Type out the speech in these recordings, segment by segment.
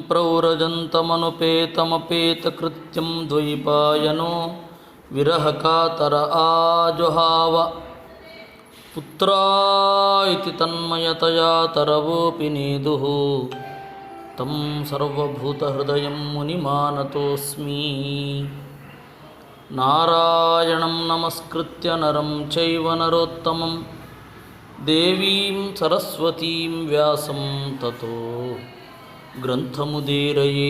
ಪ್ರವ್ರಜಂತಮನುಪೇತಮಪೇತಕೃತ್ಯಂ ದ್ವೈಪಾಯನೋ ವಿರಹಕಾತರ ಆಜುಹಾವ ಪುತ್ರಾಯಿತಿ ತನ್ಮಯತಯಾ ತರವೋಪಿ ನೇದುಃ ತಂ ಸರ್ವಭೂತಹೃದಯಂ ಮುನಿಮಾನತೋಸ್ಮಿ. ನಾರಾಯಣಂ ನಮಸ್ಕೃತ್ಯ ನರಂ ಚೈವ ನರೋತ್ತಮಂ ದೇವೀಂ ಸರಸ್ವತೀಂ ವ್ಯಾಸಂ ತತೋ ಗ್ರಂಥಮುದೀರಯೇ.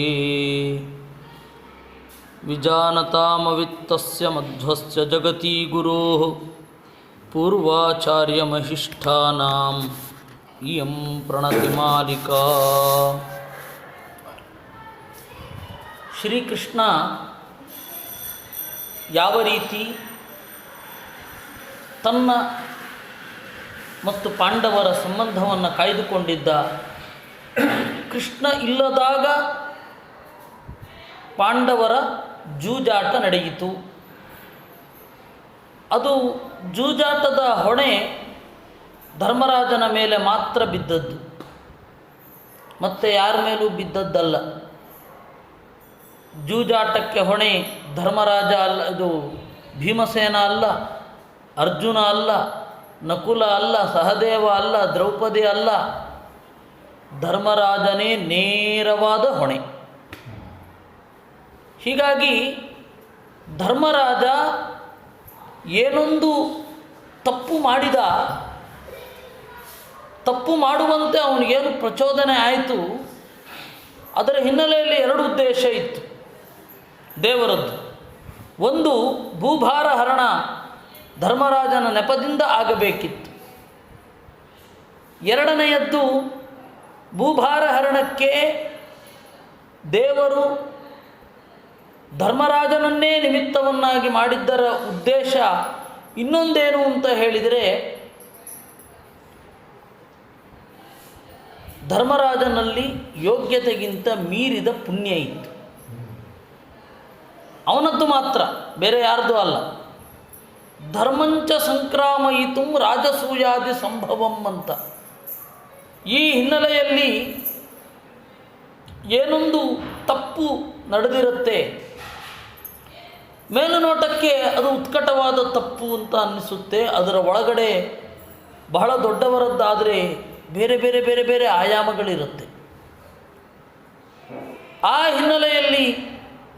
ವಿಜಾನತಾಮವಿತ್ತಸ್ಯ ಮಧ್ವಸ್ಯ ಜಗತಿ ಗುರೋಃ ಪೂರ್ವಾಚಾರ್ಯಮಹಿಷ್ಠಾನಾಂ ಇಯಂ ಪ್ರಣತಿಮಾಲಿಕಾ. ಶ್ರೀಕೃಷ್ಣ ಯಾವ ರೀತಿ ತನ್ನ ಮತ್ತು ಪಾಂಡವರ ಸಂಬಂಧವನ್ನು ಕಾಯ್ದುಕೊಂಡಿದ್ದ, ಕೃಷ್ಣ ಇಲ್ಲದಾಗ ಪಾಂಡವರ ಜೂಜಾಟ ನಡೆಯಿತು. ಅದು ಜೂಜಾಟದ ಹೊಣೆ ಧರ್ಮರಾಜನ ಮೇಲೆ ಮಾತ್ರ ಬಿದ್ದದ್ದು, ಮತ್ತು ಯಾರ ಮೇಲೂ ಬಿದ್ದದ್ದಲ್ಲ. ಜೂಜಾಟಕ್ಕೆ ಹೊಣೆ ಧರ್ಮರಾಜ ಅಲ್ಲ, ಇದು ಭೀಮಸೇನ ಅಲ್ಲ, ಅರ್ಜುನ ಅಲ್ಲ, ನಕುಲ ಅಲ್ಲ, ಸಹದೇವ ಅಲ್ಲ, ದ್ರೌಪದಿ ಅಲ್ಲ, ಧರ್ಮರಾಜನೇ ನೇರವಾದ ಹೊಣೆ. ಹೀಗಾಗಿ ಧರ್ಮರಾಜ ಏನೊಂದು ತಪ್ಪು ಮಾಡಿದ, ತಪ್ಪು ಮಾಡುವಂತೆ ಅವನಿಗೇನು ಪ್ರಚೋದನೆ ಆಯಿತು, ಅದರ ಹಿನ್ನೆಲೆಯಲ್ಲಿ ಎರಡು ಉದ್ದೇಶ ಇತ್ತು ದೇವರದ್ದು. ಒಂದು, ಭೂಭಾರ ಹರಣ ಧರ್ಮರಾಜನ ನೆಪದಿಂದ ಆಗಬೇಕಿತ್ತು. ಎರಡನೆಯದ್ದು, ಭೂಭಾರ ಹರಣಕ್ಕೆ ದೇವರು ಧರ್ಮರಾಜನನ್ನೇ ನಿಮಿತ್ತವನ್ನಾಗಿ ಮಾಡಿದ್ದರ ಉದ್ದೇಶ ಇನ್ನೊಂದೇನು ಅಂತ ಹೇಳಿದರೆ, ಧರ್ಮರಾಜನಲ್ಲಿ ಯೋಗ್ಯತೆಗಿಂತ ಮೀರಿದ ಪುಣ್ಯ ಇತ್ತು. ಅವನದ್ದು ಮಾತ್ರ, ಬೇರೆ ಯಾರ್ದು ಅಲ್ಲ. ಧರ್ಮಂಚ ಸಂಕ್ರಾಮಯಿತು ರಾಜಸೂಯಾದಿ ಸಂಭವಂ ಅಂತ. ಈ ಹಿನ್ನೆಲೆಯಲ್ಲಿ ಏನೊಂದು ತಪ್ಪು ನಡೆದಿರುತ್ತೆ, ಮೇಲುನೋಟಕ್ಕೆ ಅದು ಉತ್ಕಟವಾದ ತಪ್ಪು ಅಂತ ಅನ್ನಿಸುತ್ತೆ. ಅದರ ಒಳಗಡೆ ಬಹಳ ದೊಡ್ಡವರದ್ದಾದರೆ ಬೇರೆ ಬೇರೆ ಬೇರೆ ಬೇರೆ ಆಯಾಮಗಳಿರುತ್ತೆ. ಆ ಹಿನ್ನೆಲೆಯಲ್ಲಿ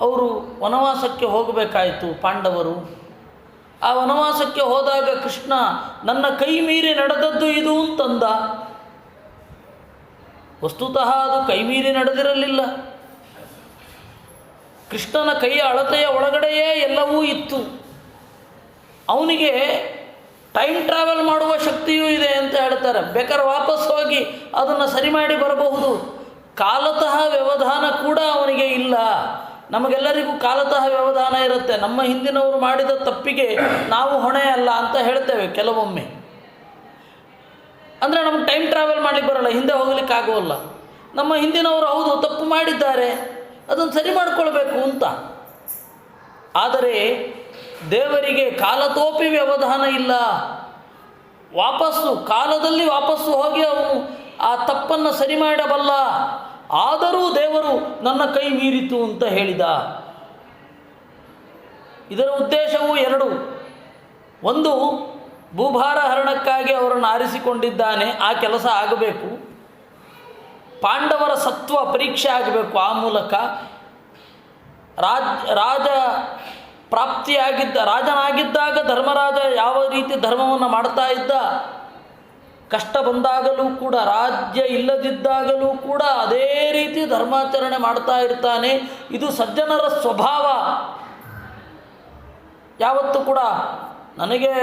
ಅವರು ವನವಾಸಕ್ಕೆ ಹೋಗಬೇಕಾಯಿತು ಪಾಂಡವರು. ಆ ವನವಾಸಕ್ಕೆ ಹೋದಾಗ ಕೃಷ್ಣ ನನ್ನ ಕೈ ಮೀರಿ ನಡೆದದ್ದು ಇದು ಅಂತಂದ. ವಸ್ತುತಃ ಅದು ಕೈ ಮೀರಿ ನಡೆದಿರಲಿಲ್ಲ. ಕೃಷ್ಣನ ಕೈಯ ಅಳತೆಯ ಒಳಗಡೆಯೇ ಎಲ್ಲವೂ ಇತ್ತು. ಅವನಿಗೆ ಟೈಮ್ ಟ್ರಾವೆಲ್ ಮಾಡುವ ಶಕ್ತಿಯೂ ಇದೆ ಅಂತ ಹೇಳ್ತಾರೆ. ಬೇಕಾದ್ರೆ ವಾಪಸ್ ಹೋಗಿ ಅದನ್ನು ಸರಿ ಮಾಡಿ ಬರಬಹುದು. ಕಾಲತಃ ವ್ಯವಧಾನ ಕೂಡ ಅವನಿಗೆ ಇಲ್ಲ. ನಮಗೆಲ್ಲರಿಗೂ ಕಾಲತಃ ವ್ಯವಧಾನ ಇರುತ್ತೆ. ನಮ್ಮ ಹಿಂದಿನವರು ಮಾಡಿದ ತಪ್ಪಿಗೆ ನಾವು ಹೊಣೆ ಅಲ್ಲ ಅಂತ ಹೇಳ್ತೇವೆ ಕೆಲವೊಮ್ಮೆ. ಅಂದರೆ ನಮಗೆ ಟೈಮ್ ಟ್ರಾವೆಲ್ ಮಾಡಲಿಕ್ಕೆ ಬರೋಲ್ಲ, ಹಿಂದೆ ಹೋಗ್ಲಿಕ್ಕೆ ಆಗೋಲ್ಲ. ನಮ್ಮ ಹಿಂದಿನವರು ಹೌದು ತಪ್ಪು ಮಾಡಿದ್ದಾರೆ, ಅದನ್ನು ಸರಿ ಮಾಡಿಕೊಳ್ಬೇಕು ಅಂತ. ಆದರೆ ದೇವರಿಗೆ ಕಾಲತೋಪಿ ವ್ಯವಧಾನ ಇಲ್ಲ. ಕಾಲದಲ್ಲಿ ವಾಪಸ್ಸು ಹೋಗಿ ಅವನು ಆ ತಪ್ಪನ್ನು ಸರಿ ಮಾಡಬಲ್ಲ. ಆದರೂ ದೇವರು ನನ್ನ ಕೈ ಮೀರಿತು ಅಂತ ಹೇಳಿದ. ಇದರ ಉದ್ದೇಶವು ಎರಡು. ಒಂದು, ಭೂಭಾರ ಹರಣಕ್ಕಾಗಿ ಅವರನ್ನು ಆರಿಸಿಕೊಂಡಿದ್ದಾನೆ, ಆ ಕೆಲಸ ಆಗಬೇಕು. ಪಾಂಡವರ ಸತ್ವ ಪರೀಕ್ಷೆ ಆಗಬೇಕು. ಆ ಮೂಲಕ ರಾಜನಾಗಿದ್ದಾಗ ಧರ್ಮರಾಜ ಯಾವ ರೀತಿ ಧರ್ಮವನ್ನು ಮಾಡ್ತಾ ಇದ್ದ, ಕಷ್ಟ ಬಂದಾಗಲೂ ಕೂಡ, ರಾಜ್ಯ ಇಲ್ಲದಿದ್ದಾಗಲೂ ಕೂಡ ಅದೇ ರೀತಿ ಧರ್ಮಾಚರಣೆ ಮಾಡ್ತಾ ಇರ್ತಾನೆ. ಇದು ಸಜ್ಜನರ ಸ್ವಭಾವ. ಯಾವತ್ತೂ ಕೂಡ ನನಗೆ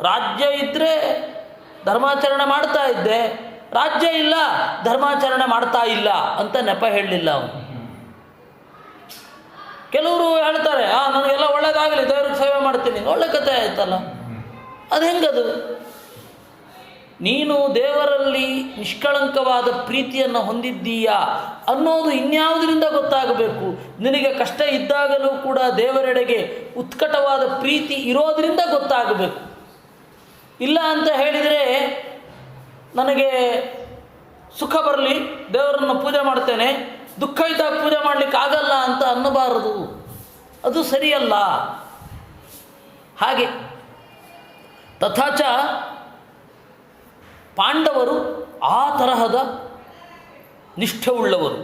ರಾಜ್ಯ ಇದ್ದರೆ ಧರ್ಮಾಚರಣೆ ಮಾಡ್ತಾ ಇದ್ದೆ, ರಾಜ್ಯ ಇಲ್ಲ ಧರ್ಮಾಚರಣೆ ಮಾಡ್ತಾ ಇಲ್ಲ ಅಂತ ನೆಪ ಹೇಳಲಿಲ್ಲ ಅವನು. ಕೆಲವರು ಹೇಳ್ತಾರೆ, ನನಗೆಲ್ಲ ಒಳ್ಳೇದಾಗಲಿ, ದೇವ್ರಿಗೆ ಸೇವೆ ಮಾಡ್ತೀನಿ. ಒಳ್ಳೆ ಕಥೆ ಆಯ್ತಲ್ಲ. ಅದು ಹೆಂಗದು? ನೀನು ದೇವರಲ್ಲಿ ನಿಷ್ಕಳಂಕವಾದ ಪ್ರೀತಿಯನ್ನು ಹೊಂದಿದ್ದೀಯಾ ಅನ್ನೋದು ಇನ್ಯಾವುದರಿಂದ ಗೊತ್ತಾಗಬೇಕು. ನಿನಗೆ ಕಷ್ಟ ಇದ್ದಾಗಲೂ ಕೂಡ ದೇವರೆಡೆಗೆ ಉತ್ಕಟವಾದ ಪ್ರೀತಿ ಇರೋದರಿಂದ ಗೊತ್ತಾಗಬೇಕು. ಇಲ್ಲ ಅಂತ ಹೇಳಿದರೆ, ನನಗೆ ಸುಖ ಬರಲಿ, ದೇವರನ್ನು ಪೂಜೆ ಪೂಜೆ ಮಾಡ್ತೇನೆ, ದುಃಖ ಇದ್ದಾಗ ಪೂಜೆ ಮಾಡಲಿಕ್ಕೆ ಆಗಲ್ಲ ಅಂತ ಅನ್ನಬಾರದು, ಅದು ಸರಿಯಲ್ಲ. ಹಾಗೆ ತಥಾಚ ಪಾಂಡವರು ಆ ತರಹದ ನಿಷ್ಠೆಯುಳ್ಳವರು.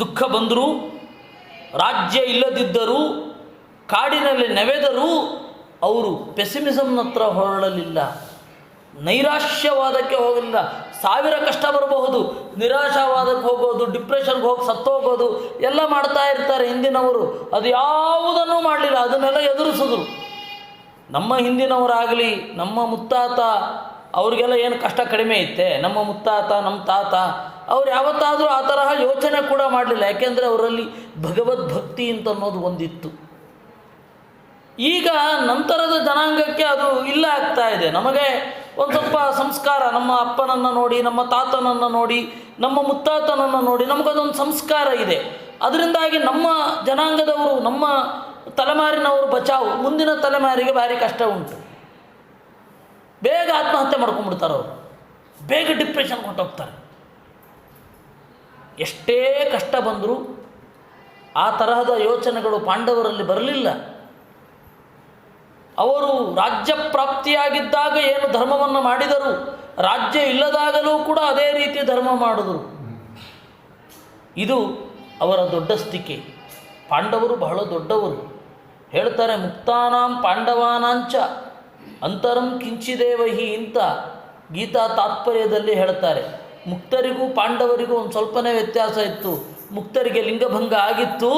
ದುಃಖ ಬಂದರೂ, ರಾಜ್ಯ ಇಲ್ಲದಿದ್ದರೂ, ಕಾಡಿನಲ್ಲಿ ನೆವೆದರೂ ಅವರು ಪೆಸಿಮಿಸಮ್ನ ಹತ್ರ ಹೊರಡಲಿಲ್ಲ, ನೈರಾಶ್ಯವಾದಕ್ಕೆ ಹೋಗಲಿಲ್ಲ. 1000 ಕಷ್ಟ ಬರಬಹುದು, ನಿರಾಶಾವಾದಕ್ಕೆ ಹೋಗೋದು, ಡಿಪ್ರೆಷನ್ಗೆ ಹೋಗಿ ಸತ್ತೋಗೋದು ಎಲ್ಲ ಮಾಡ್ತಾ ಇರ್ತಾರೆ ಹಿಂದಿನವರು. ಅದು ಯಾವುದನ್ನೂ ಮಾಡಲಿಲ್ಲ, ಅದನ್ನೆಲ್ಲ ಎದುರಿಸಿದ್ರು. ನಮ್ಮ ಹಿಂದಿನವರಾಗಲಿ, ನಮ್ಮ ಮುತ್ತಾತ ಅವ್ರಿಗೆಲ್ಲ ಏನು ಕಷ್ಟ ಕಡಿಮೆ ಇತ್ತೆ? ನಮ್ಮ ಮುತ್ತಾತ, ನಮ್ಮ ತಾತ ಅವ್ರು ಯಾವತ್ತಾದರೂ ಆ ತರಹ ಯೋಚನೆ ಕೂಡ ಮಾಡಲಿಲ್ಲ. ಯಾಕೆಂದರೆ ಅವರಲ್ಲಿ ಭಗವದ್ಭಕ್ತಿ ಅಂತ ಅನ್ನೋದು ಒಂದಿತ್ತು. ಈಗ ನಂತರದ ಜನಾಂಗಕ್ಕೆ ಅದು ಇಲ್ಲ ಆಗ್ತಾ ಇದೆ. ನಮಗೆ ಒಂದು ಸ್ವಲ್ಪ ಸಂಸ್ಕಾರ, ನಮ್ಮ ಅಪ್ಪನನ್ನು ನೋಡಿ, ನಮ್ಮ ತಾತನನ್ನು ನೋಡಿ, ನಮ್ಮ ಮುತ್ತಾತನನ್ನು ನೋಡಿ ನಮಗದೊಂದು ಸಂಸ್ಕಾರ ಇದೆ. ಅದರಿಂದಾಗಿ ನಮ್ಮ ಜನಾಂಗದವರು, ನಮ್ಮ ತಲೆಮಾರಿನವರು ಬಚಾವು, ಮುಂದಿನ ತಲೆಮಾರಿಗೆ ಭಾರಿ ಕಷ್ಟ ಉಂಟು. ಬೇಗ ಆತ್ಮಹತ್ಯೆ ಮಾಡ್ಕೊಂಡ್ಬಿಡ್ತಾರೆ ಅವರು, ಬೇಗ ಡಿಪ್ರೆಷನ್ ಹೊರಟೋಗ್ತಾರೆ. ಎಷ್ಟೇ ಕಷ್ಟ ಬಂದರೂ ಆ ತರಹದ ಯೋಚನೆಗಳು ಪಾಂಡವರಲ್ಲಿ ಬರಲಿಲ್ಲ. ಅವರು ರಾಜ್ಯ ಪ್ರಾಪ್ತಿಯಾಗಿದ್ದಾಗ ಏನು ಧರ್ಮವನ್ನು ಮಾಡಿದರು, ರಾಜ್ಯ ಇಲ್ಲದಾಗಲೂ ಕೂಡ ಅದೇ ರೀತಿ ಧರ್ಮ ಮಾಡಿದರು. ಇದು ಅವರ ದೊಡ್ಡಸ್ತಿಕೆ. ಪಾಂಡವರು ಬಹಳ ದೊಡ್ಡವರು. ಹೇಳ್ತಾರೆ, ಮುಕ್ತಾನಾಂ ಪಾಂಡವಾನಾಂಚ ಅಂತರಂ ಕಿಂಚಿದೇವಹಿ ಅಂತ ಗೀತಾ ತಾತ್ಪರ್ಯದಲ್ಲಿ ಹೇಳ್ತಾರೆ. ಮುಕ್ತರಿಗೂ ಪಾಂಡವರಿಗೂ ಒಂದು ಸ್ವಲ್ಪನೇ ವ್ಯತ್ಯಾಸ ಇತ್ತು. ಮುಕ್ತರಿಗೆ ಲಿಂಗಭಂಗ ಆಗಿತ್ತು,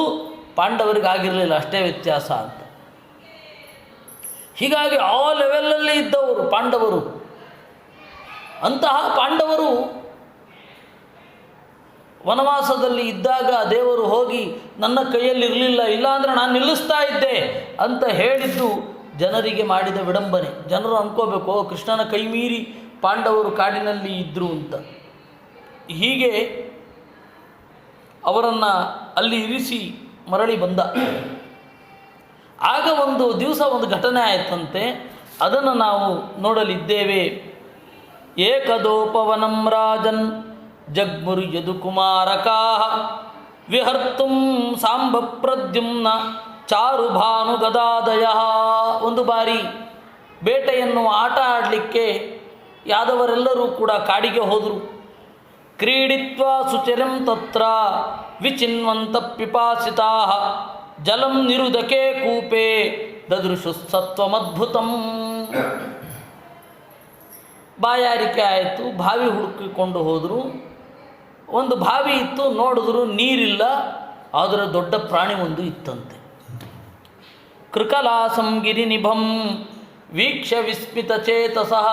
ಪಾಂಡವರಿಗೆ ಆಗಿರಲಿಲ್ಲ, ಅಷ್ಟೇ ವ್ಯತ್ಯಾಸ ಅಂತ. ಹೀಗಾಗಿ ಆ ಲೆವೆಲಲ್ಲಿ ಇದ್ದವರು ಪಾಂಡವರು. ಅಂತಹ ಪಾಂಡವರು ವನವಾಸದಲ್ಲಿ ಇದ್ದಾಗ ದೇವರು ಹೋಗಿ ನನ್ನ ಕೈಯಲ್ಲಿರಲಿಲ್ಲ, ಇಲ್ಲಾಂದರೆ ನಾನು ನಿಲ್ಲಿಸ್ತಾ ಇದ್ದೆ ಅಂತ ಹೇಳಿದ್ದು ಜನರಿಗೆ ಮಾಡಿದ ವಿಡಂಬನೆ. ಜನರು ಅಂದ್ಕೋಬೇಕು, ಕೃಷ್ಣನ ಕೈ ಮೀರಿ ಪಾಂಡವರು ಕಾಡಿನಲ್ಲಿ ಇದ್ದರು ಅಂತ. ಹೀಗೆ ಅವರನ್ನು ಅಲ್ಲಿ ಇರಿಸಿ ಮರಳಿ ಬಂದ. ಆಗ ಒಂದು ದಿವಸ ಒಂದು ಘಟನೆ ಆಯಿತಂತೆ, ಅದನ್ನು ನಾವು ನೋಡಲಿದ್ದೇವೆ. ಏಕದೋಪವನಂ ರಾಜನ್ ಜಗ್ಮುರ್ ಯದುಕುಮಾರಕಾ ವಿಹರ್ತುಂ ಸಾಂಬ ಪ್ರದ್ಯುಮ್ನ ಚಾರುಭಾನು ಗದಾದಯ. ಒಂದು ಬಾರಿ ಬೇಟೆಯನ್ನು ಆಟ ಆಡಲಿಕ್ಕೆ ಯಾದವರೆಲ್ಲರೂ ಕೂಡ ಕಾಡಿಗೆ ಹೋದರು. ಕ್ರೀಡಿತ್ವಾ ಸುಚಿರಂ ತತ್ರ ವಿಚಿನ್ವಂತ ಪಿಪಾಸಿತಾ ಜಲಂ ನಿರುದಕೆ ಕೂಪೆ ದದೃಶು ಸತ್ವಮದ್ಭುತಂ. ಬಾಯಾರಿಕೆ ಆಯಿತು, ಬಾವಿ ಹುಡುಕಿಕೊಂಡು ಹೋದರು. ಒಂದು ಬಾವಿ ಇತ್ತು, ನೋಡಿದ್ರು ನೀರಿಲ್ಲ, ಆದರೆ ದೊಡ್ಡ ಪ್ರಾಣಿ ಒಂದು ಇತ್ತಂತೆ. ಕೃಕಲಾಸಂ ಗಿರಿನಿಭಂ ವೀಕ್ಷ್ಯ ವಿಸ್ಮಿತ ಚೇತಸಃ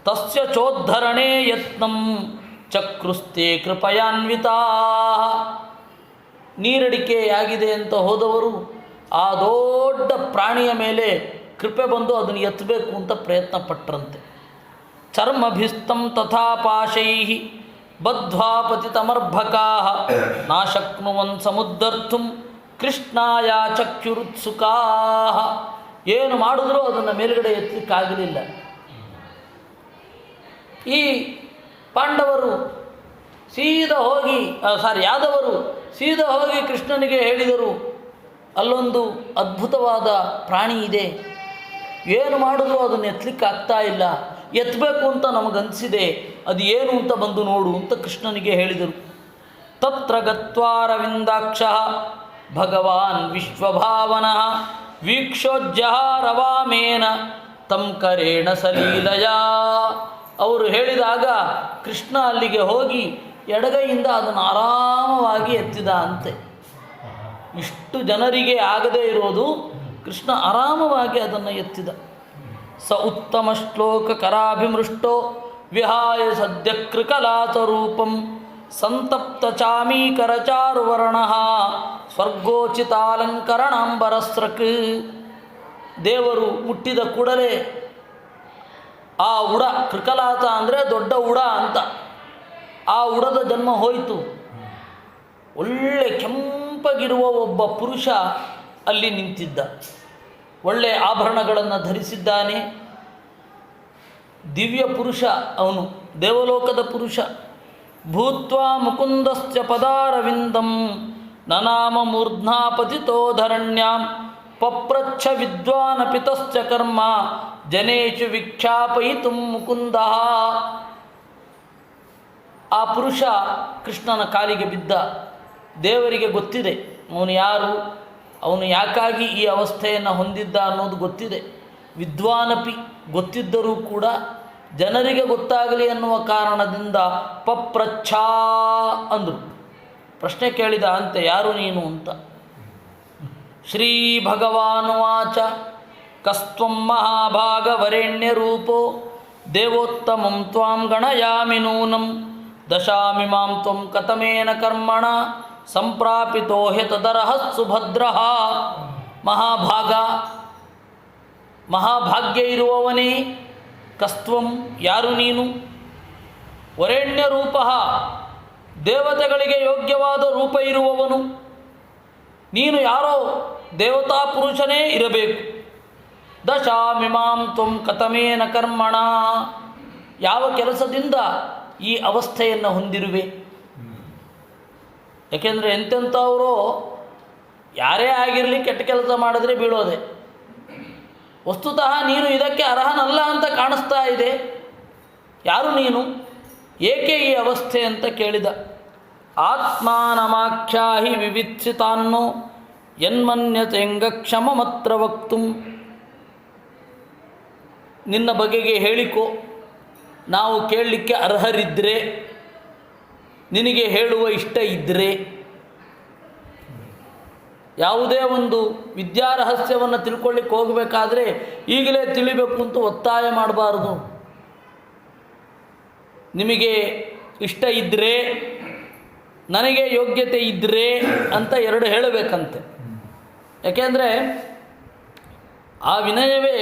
ತಸ್ಯ ಚೋದ್ಧರಣೆ ಯತ್ನಂ ಚಕ್ರುಸ್ತೆ ಕೃಪಯಾನ್ವಿತಾ. ನೀರಡಿಕೆಯಾಗಿದೆ ಅಂತ ಹೋದವರು ಆ ದೊಡ್ಡ ಪ್ರಾಣಿಯ ಮೇಲೆ ಕೃಪೆ ಬಂದು ಅದನ್ನು ಎತ್ತಬೇಕು ಅಂತ ಪ್ರಯತ್ನ ಪಟ್ಟರಂತೆ. ಚರ್ಮಭಿಸ್ತಂ ತಥಾ ಪಾಶೈಃ ಬದ್ಧ್ವಾ ಪತಿತಮರ್ಭಕಾ ನಾಶಕ್ನುವನ್ ಸಮುದ್ಧರ್ತುಂ ಕೃಷ್ಣಾಯ ಚಕ್ಷುರುತ್ಸುಕಾ. ಏನು ಮಾಡಿದ್ರೂ ಅದನ್ನು ಮೇಲುಗಡೆ ಎತ್ತಲಿಕ್ಕಾಗಲಿಲ್ಲ. ಈ ಪಾಂಡವರು ಯಾದವರು ಸೀದಾ ಹೋಗಿ ಕೃಷ್ಣನಿಗೆ ಹೇಳಿದರು, ಅಲ್ಲೊಂದು ಅದ್ಭುತವಾದ ಪ್ರಾಣಿ ಇದೆ, ಏನು ಮಾಡಿದ್ರೂ ಅದನ್ನು ಎತ್ತಲಿಕ್ಕಾಗ್ತಾ ಇಲ್ಲ, ಎತ್ತಬೇಕು ಅಂತ ನಮಗನ್ಸಿದೆ, ಅದು ಏನು ಅಂತ ಬಂದು ನೋಡು ಅಂತ ಕೃಷ್ಣನಿಗೆ ಹೇಳಿದರು. ತತ್ರ ಗತ್ವಾರವಿಂದಾಕ್ಷ ಭಗವಾನ್ ವಿಶ್ವಭಾವನಃ ವೀಕ್ಷೋಜ್ಜಹಾರವಾಮೇನ ತಂ ಕರೇಣ ಸಲೀಲಯ. ಅವರು ಹೇಳಿದಾಗ ಕೃಷ್ಣ ಅಲ್ಲಿಗೆ ಹೋಗಿ ಎಡಗೈಯಿಂದ ಅದನ್ನು ಆರಾಮವಾಗಿ ಎತ್ತಿದ ಅಂತೆ. ಇಷ್ಟು ಜನರಿಗೆ ಆಗದೇ ಇರೋದು ಕೃಷ್ಣ ಆರಾಮವಾಗಿ ಅದನ್ನು ಎತ್ತಿದ. ಸ ಉತ್ತಮ ಶ್ಲೋಕ ಕರಾಭಿಮೃಷ್ಟೋ ವಿಹಾಯ ಸದ್ಯ ಕೃಕಲಾತರೂಪಂ ಸಂತಪ್ತ ಚಾಮೀಕರಚಾರುವರ್ಣ ಸ್ವರ್ಗೋಚಿತಾಲಂಕರಣಾಂಬರಸ್ರಕ್. ದೇವರು ಮುಟ್ಟಿದ ಕೂಡಲೇ ಆ ಉಡ, ಕೃಕಲಾತ ಅಂದರೆ ದೊಡ್ಡ ಉಡ ಅಂತ, ಆ ಉಡದ ಜನ್ಮ ಹೋಯಿತು. ಒಳ್ಳೆ ಕೆಂಪಗಿರುವ ಒಬ್ಬ ಪುರುಷ ಅಲ್ಲಿ ನಿಂತಿದ್ದ. ಒಳ್ಳೆ ಆಭರಣಗಳನ್ನು ಧರಿಸಿದ್ದಾನೆ. ದಿವ್ಯ ಪುರುಷ ಅವನು, ದೇವಲೋಕದ ಪುರುಷ. ಭೂತ್ವಾ ಮುಕುಂದಸ್ಯ ಪದಾರವಿಂದಂ ನನಾಮ ಮೂರ್ಧ್ನಾ ಪತಿತೋ ಧರಣ್ಯಾಂ ಪಪ್ರಚ್ಛ ವಿದ್ವಾನಪಿತಶ್ಚ ಕರ್ಮ ಜನೇಶು ವಿಖ್ಯಾಪಯಿತು ಮುಕುಂದ. ಆ ಪುರುಷ ಕೃಷ್ಣನ ಕಾಲಿಗೆ ಬಿದ್ದ. ದೇವರಿಗೆ ಗೊತ್ತಿದೆ ಅವನು ಯಾರು, ಅವನು ಯಾಕಾಗಿ ಈ ಅವಸ್ಥೆಯನ್ನು ಹೊಂದಿದ್ದ ಅನ್ನೋದು ಗೊತ್ತಿದೆ. ವಿದ್ವಾನಪಿ ಗೊತ್ತಿದ್ದರೂ ಕೂಡ ಜನರಿಗೆ ಗೊತ್ತಾಗಲಿ ಅನ್ನುವ ಕಾರಣದಿಂದ ಪಪ್ರಚ್ಛಾ ಅಂದರು. ಪ್ರಶ್ನೆ ಕೇಳಿದ ಅಂತೆ, ಯಾರು ನೀನು ಅಂತ. ಶ್ರೀ ಭಗವಾನುವಾಚ ಕಸ್ತ್ವಂ ಮಹಾಭಾಗವರೆಣ್ಯ ರೂಪೋ ದೇವೋತ್ತಮಂ ತ್ವಾಂ ಗಣಯಾಮಿ ನೂನಂ ದಶಾಮಿ ಮಾಂ ತ್ವಂ ಕತಮೇನ ಕರ್ಮಣ ಸಂಪ್ರಾಪಿತೋ ಹ್ಯತದರಃ ಸುಭದ್ರಃ. ಮಹಾಭಾಗ, ಮಹಾಭಾಗ್ಯ ಇರುವವನೇ, ಕಸ್ತ್ವಂ ಯಾರು ನೀನು, ವರೆಣ್ಯ ರೂಪ ದೇವತೆಗಳಿಗೆ ಯೋಗ್ಯವಾದ ರೂಪ ಇರುವವನು ನೀನು. ಯಾರೋ ದೇವತಾ ಪುರುಷನೇ ಇರಬೇಕು. ದಶಾಮಿಮಾಂ ತ್ವಂ ಕತಮೇನ ಕರ್ಮಣ, ಯಾವ ಕೆಲಸದಿಂದ ಈ ಅವಸ್ಥೆಯನ್ನು ಹೊಂದಿರುವೆ. ಯಾಕೆಂದರೆ ಎಂತೆಂಥವರು ಯಾರೇ ಆಗಿರಲಿ ಕೆಟ್ಟ ಕೆಲಸ ಮಾಡಿದ್ರೆ ಬೀಳೋದೆ. ವಸ್ತುತಃ ನೀನು ಇದಕ್ಕೆ ಅರ್ಹನಲ್ಲ ಅಂತ ಕಾಣಿಸ್ತಾ ಇದೆ. ಯಾರು ನೀನು, ಏಕೆ ಈ ಅವಸ್ಥೆ ಅಂತ ಕೇಳಿದ. ಆತ್ಮಾನಮಾಖ್ಯಾಹಿ ವಿವಿತ್ಸಿತಾನ್ನೋ ಯನ್ಮನ್ಯತೆಂಗಕ್ಷಮಮತ್ರ ವಕ್ತುಂ. ನಿನ್ನ ಬಗೆಗೆ ಹೇಳಿಕೋ, ನಾವು ಕೇಳಲಿಕ್ಕೆ ಅರ್ಹರಿದ್ದರೆ, ನಿನಗೆ ಹೇಳುವ ಇಷ್ಟ ಇದ್ದರೆ. ಯಾವುದೇ ಒಂದು ವಿದ್ಯಾರಹಸ್ಯವನ್ನು ತಿಳ್ಕೊಳ್ಳಿಕ್ಕೆ ಹೋಗಬೇಕಾದ್ರೆ ಈಗಲೇ ತಿಳಿಬೇಕು ಅಂತ ಒತ್ತಾಯ ಮಾಡಬಾರ್ದು. ನಿಮಗೆ ಇಷ್ಟ ಇದ್ದರೆ, ನನಗೆ ಯೋಗ್ಯತೆ ಇದ್ದರೆ ಅಂತ ಎರಡು ಹೇಳಬೇಕಂತೆ. ಯಾಕೆಂದರೆ ಆ ವಿನಯವೇ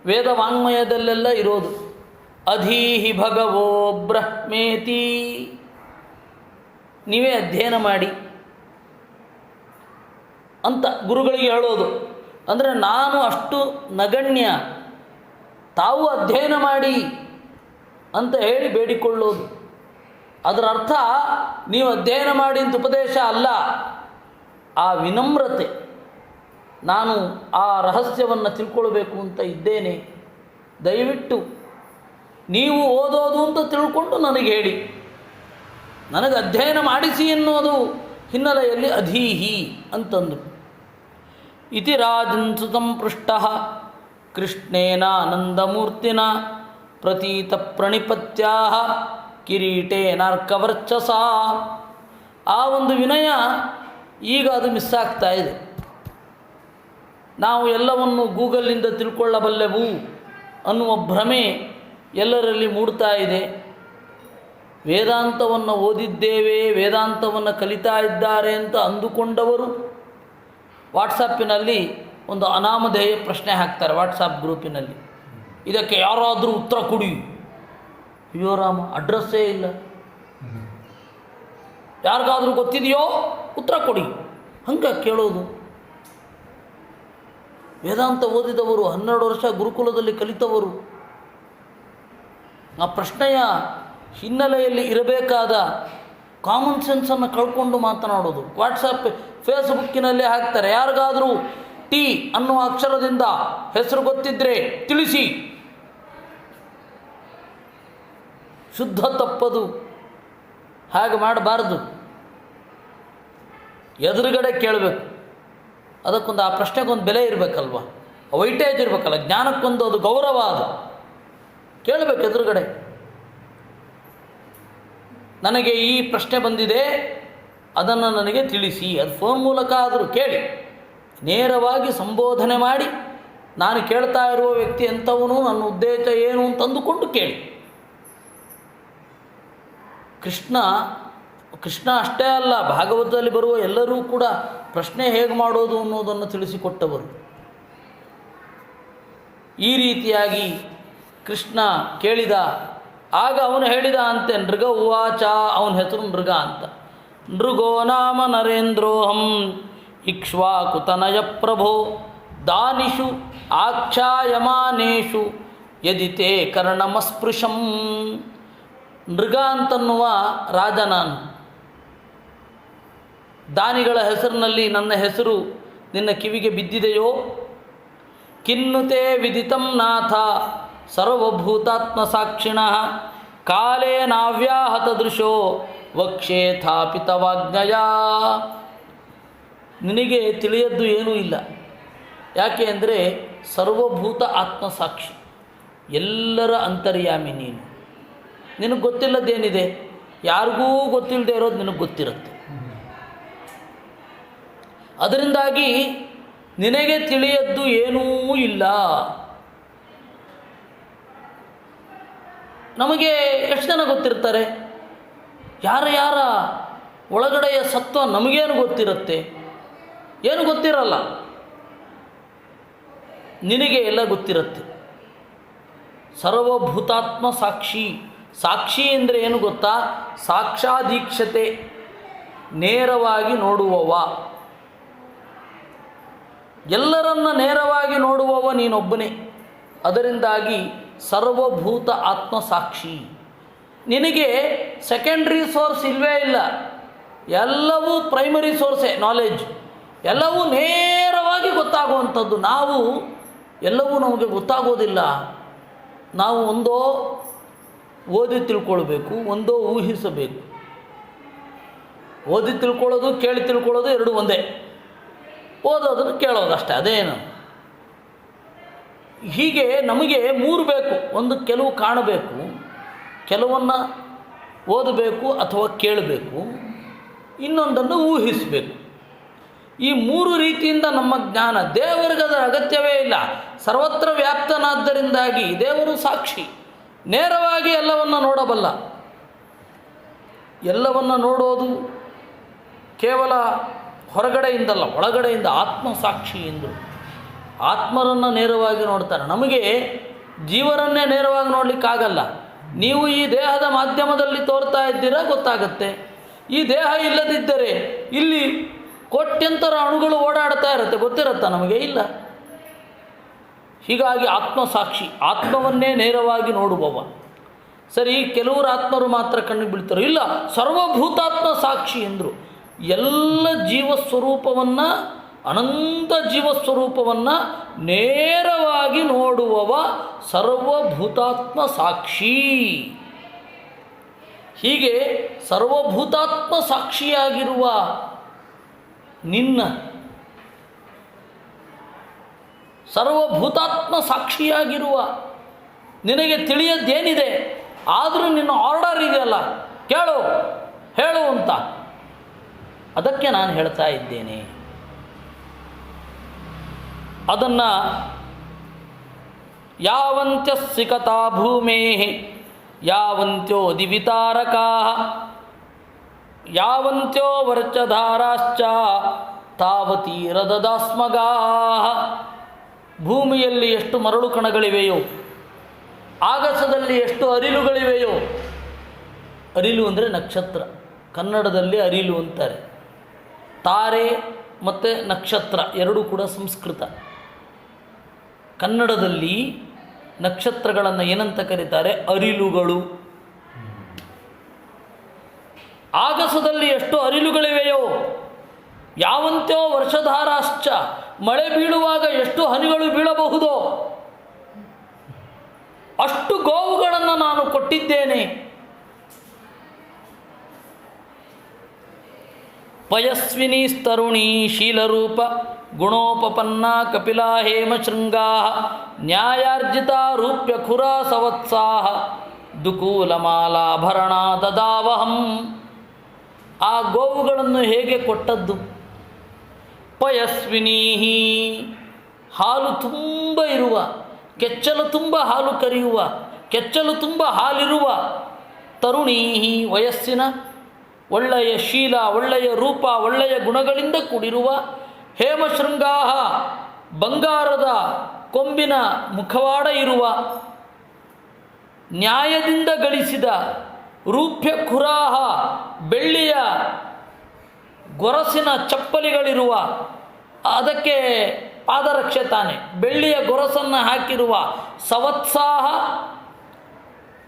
ವೇದ ವಾಂಗ್ಮಯದಲ್ಲೆಲ್ಲ ಇರೋದು. ಅಧೀಹಿ ಭಗವೋ ಬ್ರಹ್ಮೇತಿ, ನೀವೇ ಅಧ್ಯಯನ ಮಾಡಿ ಅಂತ ಗುರುಗಳಿಗೆ ಹೇಳೋದು. ಅಂದರೆ ನಾನು ಅಷ್ಟು ನಗಣ್ಯ, ತಾವು ಅಧ್ಯಯನ ಮಾಡಿ ಅಂತ ಹೇಳಿ ಬೇಡಿಕೊಳ್ಳೋದು. ಅದರ ಅರ್ಥ ನೀವು ಅಧ್ಯಯನ ಮಾಡಿ ಅಂತ ಉಪದೇಶ ಅಲ್ಲ, ಆ ವಿನಮ್ರತೆ. ನಾನು ಆ ರಹಸ್ಯವನ್ನು ತಿಳ್ಕೊಳ್ಬೇಕು ಅಂತ ಇದ್ದೇನೆ, ದಯವಿಟ್ಟು ನೀವು ಓದೋದು ಅಂತ ತಿಳ್ಕೊಂಡು ನನಗೆ ಹೇಳಿ, ನನಗೆ ಅಧ್ಯಯನ ಮಾಡಿಸಿ ಎನ್ನುವುದು ಹಿನ್ನೆಲೆಯಲ್ಲಿ ಅಧೀಹಿ ಅಂತಂದರು. ಇತಿ ರಾಜನ್ಸುತಂ ಪೃಷ್ಟಃ ಕೃಷ್ಣೇನ ಆನಂದಮೂರ್ತಿನ ಪ್ರತೀತ ಪ್ರಣಿಪತ್ಯಾ ಕಿರೀಟೇನಾರ್ಕವರ್ಚಸ. ಆ ಒಂದು ವಿನಯ ಈಗ ಅದು ಮಿಸ್ ಆಗ್ತಾ ಇದೆ. ನಾವು ಎಲ್ಲವನ್ನು ಗೂಗಲ್ನಿಂದ ತಿಳ್ಕೊಳ್ಳಬಲ್ಲೆವು ಅನ್ನುವ ಭ್ರಮೆ ಎಲ್ಲರಲ್ಲಿ ಮೂಡ್ತಾ ಇದೆ. ವೇದಾಂತವನ್ನು ಓದಿದ್ದೇವೆ, ವೇದಾಂತವನ್ನು ಕಲಿತಾ ಇದ್ದಾರೆ ಅಂತ ಅಂದುಕೊಂಡವರು ವಾಟ್ಸಪ್ಪಿನಲ್ಲಿ ಒಂದು ಅನಾಮಧೇಯ ಪ್ರಶ್ನೆ ಹಾಕ್ತಾರೆ. ವಾಟ್ಸಪ್ ಗ್ರೂಪಿನಲ್ಲಿ ಇದಕ್ಕೆ ಯಾರಾದರೂ ಉತ್ತರ ಕೊಡಿ. ಅಯ್ಯೋ ರಾಮ, ಅಡ್ರೆಸ್ಸೇ ಇಲ್ಲ. ಯಾರಿಗಾದರೂ ಗೊತ್ತಿದೆಯೋ ಉತ್ತರ ಕೊಡಿ. ಹಂಗೆ ಕೇಳೋದು. ವೇದಾಂತ ಓದಿದವರು, 12 ವರ್ಷ ಗುರುಕುಲದಲ್ಲಿ ಕಲಿತವರು, ಆ ಪ್ರಶ್ನೆಯ ಹಿನ್ನೆಲೆಯಲ್ಲಿ ಇರಬೇಕಾದ ಕಾಮನ್ ಸೆನ್ಸನ್ನು ಕಳ್ಕೊಂಡು ಮಾತನಾಡೋದು. ವಾಟ್ಸಪ್ ಫೇಸ್ಬುಕ್ಕಿನಲ್ಲಿ ಹಾಕ್ತಾರೆ, ಯಾರಿಗಾದರೂ ಟಿ ಅನ್ನುವ ಅಕ್ಷರದಿಂದ ಹೆಸರು ಗೊತ್ತಿದ್ದರೆ ತಿಳಿಸಿ. ಶುದ್ಧ ತಪ್ಪದು, ಹಾಗೆ ಮಾಡಬಾರ್ದು. ಎದುರುಗಡೆ ಕೇಳಬೇಕು. ಅದಕ್ಕೊಂದು, ಆ ಪ್ರಶ್ನೆಗೊಂದು ಬೆಲೆ ಇರಬೇಕಲ್ವ, ವೈಟೇಜ್ ಇರಬೇಕಲ್ಲ, ಜ್ಞಾನಕ್ಕೊಂದು ಅದು ಗೌರವ. ಅದು ಕೇಳಬೇಕು ಎದುರುಗಡೆ. ನನಗೆ ಈ ಪ್ರಶ್ನೆ ಬಂದಿದೆ, ಅದನ್ನು ನನಗೆ ತಿಳಿಸಿ. ಅದು ಫೋನ್ ಮೂಲಕ ಆದರೂ ಕೇಳಿ, ನೇರವಾಗಿ ಸಂಬೋಧನೆ ಮಾಡಿ, ನಾನು ಕೇಳ್ತಾ ಇರುವ ವ್ಯಕ್ತಿ ಎಂಥವನು, ನನ್ನ ಉದ್ದೇಶ ಏನು ಅಂತಂದುಕೊಂಡು ಕೇಳಿ. ಕೃಷ್ಣ ಅಷ್ಟೇ ಅಲ್ಲ, ಭಾಗವತದಲ್ಲಿ ಬರುವ ಎಲ್ಲರೂ ಕೂಡ ಪ್ರಶ್ನೆ ಹೇಗೆ ಮಾಡೋದು ಅನ್ನೋದನ್ನು ತಿಳಿಸಿಕೊಟ್ಟವರು. ಈ ರೀತಿಯಾಗಿ ಕೃಷ್ಣ ಕೇಳಿದ. ಆಗ ಅವನು ಹೇಳಿದ ಅಂತೆ, ನೃಗ ಉವಾಚ, ಅವನ ಹೆಸರು ನೃಗ ಅಂತ. ನೃಗೋ ನಾಮ ನರೇಂದ್ರೋಹಂ ಇಕ್ಷ್ವಾಕುತನಯ ಪ್ರಭೋ ದಾನಿಷು ಆಖ್ಯಾಯಮಾನೇಷು ಯದಿತೆ ಕರ್ಣಮಸ್ಪೃಶಂ. ನೃಗ ಅಂತನ್ನುವ ರಾಜ ನಾನು. ದಾನಿಗಳ ಹೆಸರಿನಲ್ಲಿ ನನ್ನ ಹೆಸರು ನಿನ್ನ ಕಿವಿಗೆ ಬಿದ್ದಿದೆಯೋ? ಕಿನ್ನುತೆ ವಿದಿತಂ ನಾಥ ಸರ್ವಭೂತಾತ್ಮ ಸಾಕ್ಷಿಣಃ ಕಾಲೇ ನಾವ್ಯಾಹತ ದೃಶೋ ವಕ್ಷೇ ಥಾಪಿತವಾಜ್ಞಯ. ನಿನಗೆ ತಿಳಿಯದ್ದು ಏನೂ ಇಲ್ಲ. ಯಾಕೆ ಅಂದರೆ ಸರ್ವಭೂತ ಆತ್ಮಸಾಕ್ಷಿ, ಎಲ್ಲರ ಅಂತರ್ಯಾಮಿ ನೀನು. ನಿನಗೆ ಗೊತ್ತಿಲ್ಲದೇನಿದೆ? ಯಾರಿಗೂ ಗೊತ್ತಿಲ್ಲದೆ ಇರೋದು ನಿನಗೆ ಗೊತ್ತಿರುತ್ತೆ. ಅದರಿಂದಾಗಿ ನಿನಗೆ ತಿಳಿಯದ್ದು ಏನೂ ಇಲ್ಲ. ನಮಗೆ ಎಷ್ಟು ಜನ ಗೊತ್ತಿರ್ತಾರೆ? ಯಾರ ಒಳಗಡೆಯ ಸತ್ವ ನಮಗೇನು ಗೊತ್ತಿರುತ್ತೆ? ಏನು ಗೊತ್ತಿರಲ್ಲ. ನಿನಗೆ ಎಲ್ಲ ಗೊತ್ತಿರುತ್ತೆ. ಸರ್ವಭೂತಾತ್ಮ ಸಾಕ್ಷಿ. ಸಾಕ್ಷಿ ಅಂದರೆ ಏನು ಗೊತ್ತಾ? ಸಾಕ್ಷಾದೀಕ್ಷತೆ, ನೇರವಾಗಿ ನೋಡುವವ. ಎಲ್ಲರನ್ನ ನೇರವಾಗಿ ನೋಡುವವ ನೀನೊಬ್ಬನೇ. ಅದರಿಂದಾಗಿ ಸರ್ವಭೂತ ಆತ್ಮಸಾಕ್ಷಿ. ನಿನಗೆ ಸೆಕೆಂಡ್ರಿ ಸೋರ್ಸ್ ಇಲ್ಲವೇ ಇಲ್ಲ. ಎಲ್ಲವೂ ಪ್ರೈಮರಿ ಸೋರ್ಸೇ, ನಾಲೆಡ್ಜ್. ಎಲ್ಲವೂ ನೇರವಾಗಿ ಗೊತ್ತಾಗುವಂಥದ್ದು. ಎಲ್ಲವೂ ನಮಗೆ ಗೊತ್ತಾಗೋದಿಲ್ಲ. ನಾವು ಒಂದೋ ಓದಿ ತಿಳ್ಕೊಳ್ಬೇಕು, ಒಂದೋ ಊಹಿಸಬೇಕು. ಓದಿ ತಿಳ್ಕೊಳ್ಳೋದು, ಕೇಳಿ ತಿಳ್ಕೊಳ್ಳೋದು ಎರಡು ಒಂದೇ. ಓದೋದನ್ನು ಕೇಳೋದು ಅಷ್ಟೇ, ಅದೇನು. ಹೀಗೆ ನಮಗೆ ಮೂರು ಬೇಕು. ಒಂದು ಕೆಲವು ಕಾಣಬೇಕು, ಕೆಲವನ್ನು ಓದಬೇಕು ಅಥವಾ ಕೇಳಬೇಕು, ಇನ್ನೊಂದನ್ನು ಊಹಿಸಬೇಕು. ಈ ಮೂರು ರೀತಿಯಿಂದ ನಮ್ಮ ಜ್ಞಾನ. ದೇವರಿಗದ ಅಗತ್ಯವೇ ಇಲ್ಲ. ಸರ್ವತ್ರ ವ್ಯಾಪ್ತನಾದ್ದರಿಂದಾಗಿ ದೇವರು ಸಾಕ್ಷಿ, ನೇರವಾಗಿ ಎಲ್ಲವನ್ನು ನೋಡಬಲ್ಲ. ಎಲ್ಲವನ್ನು ನೋಡೋದು ಕೇವಲ ಹೊರಗಡೆಯಿಂದಲ್ಲ, ಒಳಗಡೆಯಿಂದ. ಆತ್ಮಸಾಕ್ಷಿ ಎಂದರು. ಆತ್ಮರನ್ನು ನೇರವಾಗಿ ನೋಡ್ತಾರೆ. ನಮಗೆ ಜೀವರನ್ನೇ ನೇರವಾಗಿ ನೋಡಲಿಕ್ಕಾಗಲ್ಲ. ನೀವು ಈ ದೇಹದ ಮಾಧ್ಯಮದಲ್ಲಿ ತೋರ್ತಾ ಇದ್ದೀರಾ, ಗೊತ್ತಾಗುತ್ತೆ. ಈ ದೇಹ ಇಲ್ಲದಿದ್ದರೆ ಇಲ್ಲಿ ಕೋಟ್ಯಂತರ ಅಣುಗಳು ಓಡಾಡ್ತಾ ಇರುತ್ತೆ, ಗೊತ್ತಿರುತ್ತಾ ನಮಗೆ? ಇಲ್ಲ. ಹೀಗಾಗಿ ಆತ್ಮಸಾಕ್ಷಿ, ಆತ್ಮವನ್ನೇ ನೇರವಾಗಿ ನೋಡುವವ. ಸರಿ, ಕೆಲವರು ಆತ್ಮರು ಮಾತ್ರ ಕಣ್ಣಿಗೆ ಬೀಳ್ತಾರೆ. ಇಲ್ಲ, ಸರ್ವಭೂತಾತ್ಮ ಸಾಕ್ಷಿ ಎಂದರು. ಎಲ್ಲ ಜೀವಸ್ವರೂಪವನ್ನು, ಅನಂತ ಜೀವಸ್ವರೂಪವನ್ನು ನೇರವಾಗಿ ನೋಡುವವ ಸರ್ವಭೂತಾತ್ಮ ಸಾಕ್ಷಿ. ಹೀಗೆ ಸರ್ವಭೂತಾತ್ಮ ಸಾಕ್ಷಿಯಾಗಿರುವ ನಿನ್ನ, ಸರ್ವಭೂತಾತ್ಮ ಸಾಕ್ಷಿಯಾಗಿರುವ ನಿನಗೆ ತಿಳಿಯದ್ದೇನಿದೆ? ಆದರೂ ನಿನ್ನ ಆರ್ಡರ್ ಇದೆಯಲ್ಲ, ಕೇಳು, ಹೇಳು ಅಂತ. ಅದಕ್ಕೆ ನಾನು ಹೇಳ್ತಾ ಇದ್ದೇನೆ. ಅದನ್ನು ಯಾವಂತ್ಯಸ್ಸಿ ಕಥಾ ಭೂಮೇ ಯಾವಂತ್ಯೋ ದಿವಿತಾರಕಾ ಯಾವಂತ್ಯೋ ವರ್ಚಧಾರಾಶ್ಚ ತಾವತೀರದದಾಸ್ಮಗಾ. ಭೂಮಿಯಲ್ಲಿ ಎಷ್ಟು ಮರಳು ಕಣಗಳಿವೆಯೋ, ಆಗಸದಲ್ಲಿ ಎಷ್ಟು ಅರಿಲುಗಳಿವೆಯೋ. ಅರಿಲು ಅಂದರೆ ನಕ್ಷತ್ರ, ಕನ್ನಡದಲ್ಲಿ ಅರಿಲು ಅಂತಾರೆ. ತಾರೆ ಮತ್ತು ನಕ್ಷತ್ರ ಎರಡೂ ಕೂಡ ಸಂಸ್ಕೃತ. ಕನ್ನಡದಲ್ಲಿ ನಕ್ಷತ್ರಗಳನ್ನು ಏನಂತ ಕರೀತಾರೆ? ಅರಿಲುಗಳು. ಆಗಸದಲ್ಲಿ ಎಷ್ಟು ಅರಿಲುಗಳಿವೆಯೋ, ಯಾವಂತ್ಯೋ ವರ್ಷಧಾರಾಶ್ಚ, ಮಳೆ ಬೀಳುವಾಗ ಎಷ್ಟು ಹನಿಗಳು ಬೀಳಬಹುದೋ ಅಷ್ಟು ಗೋವುಗಳನ್ನು ನಾನು ಕೊಟ್ಟಿದ್ದೇನೆ. ಪಯಸ್ವಿನಿ ತರುಣಿ ಶೀಲರೂಪ ಗುಣೋಪಪನ್ನ ಕಪಿಲಾ ಹೇಮ ಶೃಂಗಾ ನ್ಯಾಯಾರ್ಜಿತ ರೂಪ್ಯ ಖುರ ಸವತ್ಸಾಹ ದುಕೂಲಮಾಲಾಭರಣ ದದಾವಹಂ. ಆ ಗೋವುಗಳನ್ನು ಹೇಗೆ ಕೊಟ್ಟದ್ದು? ಪಯಸ್ವಿನೀಹಿ, ಹಾಲು ತುಂಬ ಇರುವ, ಕೆಚ್ಚಲು ತುಂಬ ಹಾಲು ಕರೆಯುವ, ಕೆಚ್ಚಲು ತುಂಬ ಹಾಲಿರುವ. ತರುಣೀಹಿ, ವಯಸ್ಸಿನ, ಒಳ್ಳೆಯ ಶೀಲ, ಒಳ್ಳೆಯ ರೂಪ, ಒಳ್ಳೆಯ ಗುಣಗಳಿಂದ ಕೂಡಿರುವ. ಹೇಮಶೃಂಗಾಹ, ಬಂಗಾರದ ಕೊಂಬಿನ ಮುಖವಾಡ ಇರುವ. ನ್ಯಾಯದಿಂದ ಗಳಿಸಿದ. ರೂಪ್ಯ ಖುರಾಹ, ಬೆಳ್ಳಿಯ ಗೊರಸಿನ ಚಪ್ಪಲಿಗಳಿರುವ. ಅದಕ್ಕೆ ಪಾದರಕ್ಷೆ ತಾನೆ, ಬೆಳ್ಳಿಯ ಗೊರಸನ್ನು ಹಾಕಿರುವ. ಸವತ್ಸಾಹ,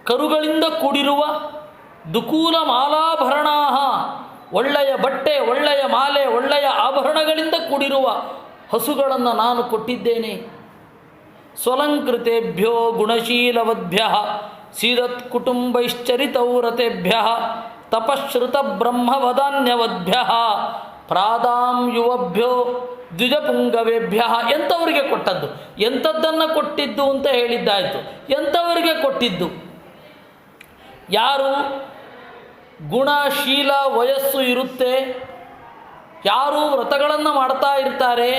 ಕರುಗಳಿಂದ ಕೂಡಿರುವ. ದುಕೂಲ ಮಾಲಾಭರಣಾ, ಒಳ್ಳೆಯ ಬಟ್ಟೆ, ಒಳ್ಳೆಯ ಮಾಲೆ, ಒಳ್ಳೆಯ ಆಭರಣಗಳಿಂದ ಕೂಡಿರುವ ಹಸುಗಳನ್ನು ನಾನು ಕೊಟ್ಟಿದ್ದೇನೆ. ಸ್ವಲಂಕೃತೆಭ್ಯೋ ಗುಣಶೀಲವದ್ಭ್ಯ ಸೀರತ್ ಕುಟುಂಬೈಶ್ಚರಿತೌರತೆಭ್ಯ ತಪಶ್ರುತ ಬ್ರಹ್ಮವದಾನ್ಯವದ್ಭ್ಯ ಪ್ರಾದಾಂ ಯುವಭ್ಯೋ ದ್ವಿಜಪುಂಗವೇಭ್ಯ. ಎಂಥವರಿಗೆ ಕೊಟ್ಟದ್ದು? ಎಂಥದ್ದನ್ನು ಕೊಟ್ಟಿದ್ದು ಅಂತ ಹೇಳಿದ್ದಾಯಿತು. ಎಂಥವರಿಗೆ ಕೊಟ್ಟಿದ್ದು? ಯಾರು ಗುಣಶೀಲ ವಯಸ್ಸು ಇರುತ್ತೆ, ಯಾರು ವ್ರತಗಳನ್ನು ಮಾಡ್ತಾ ಇರ್ತಾರೆ,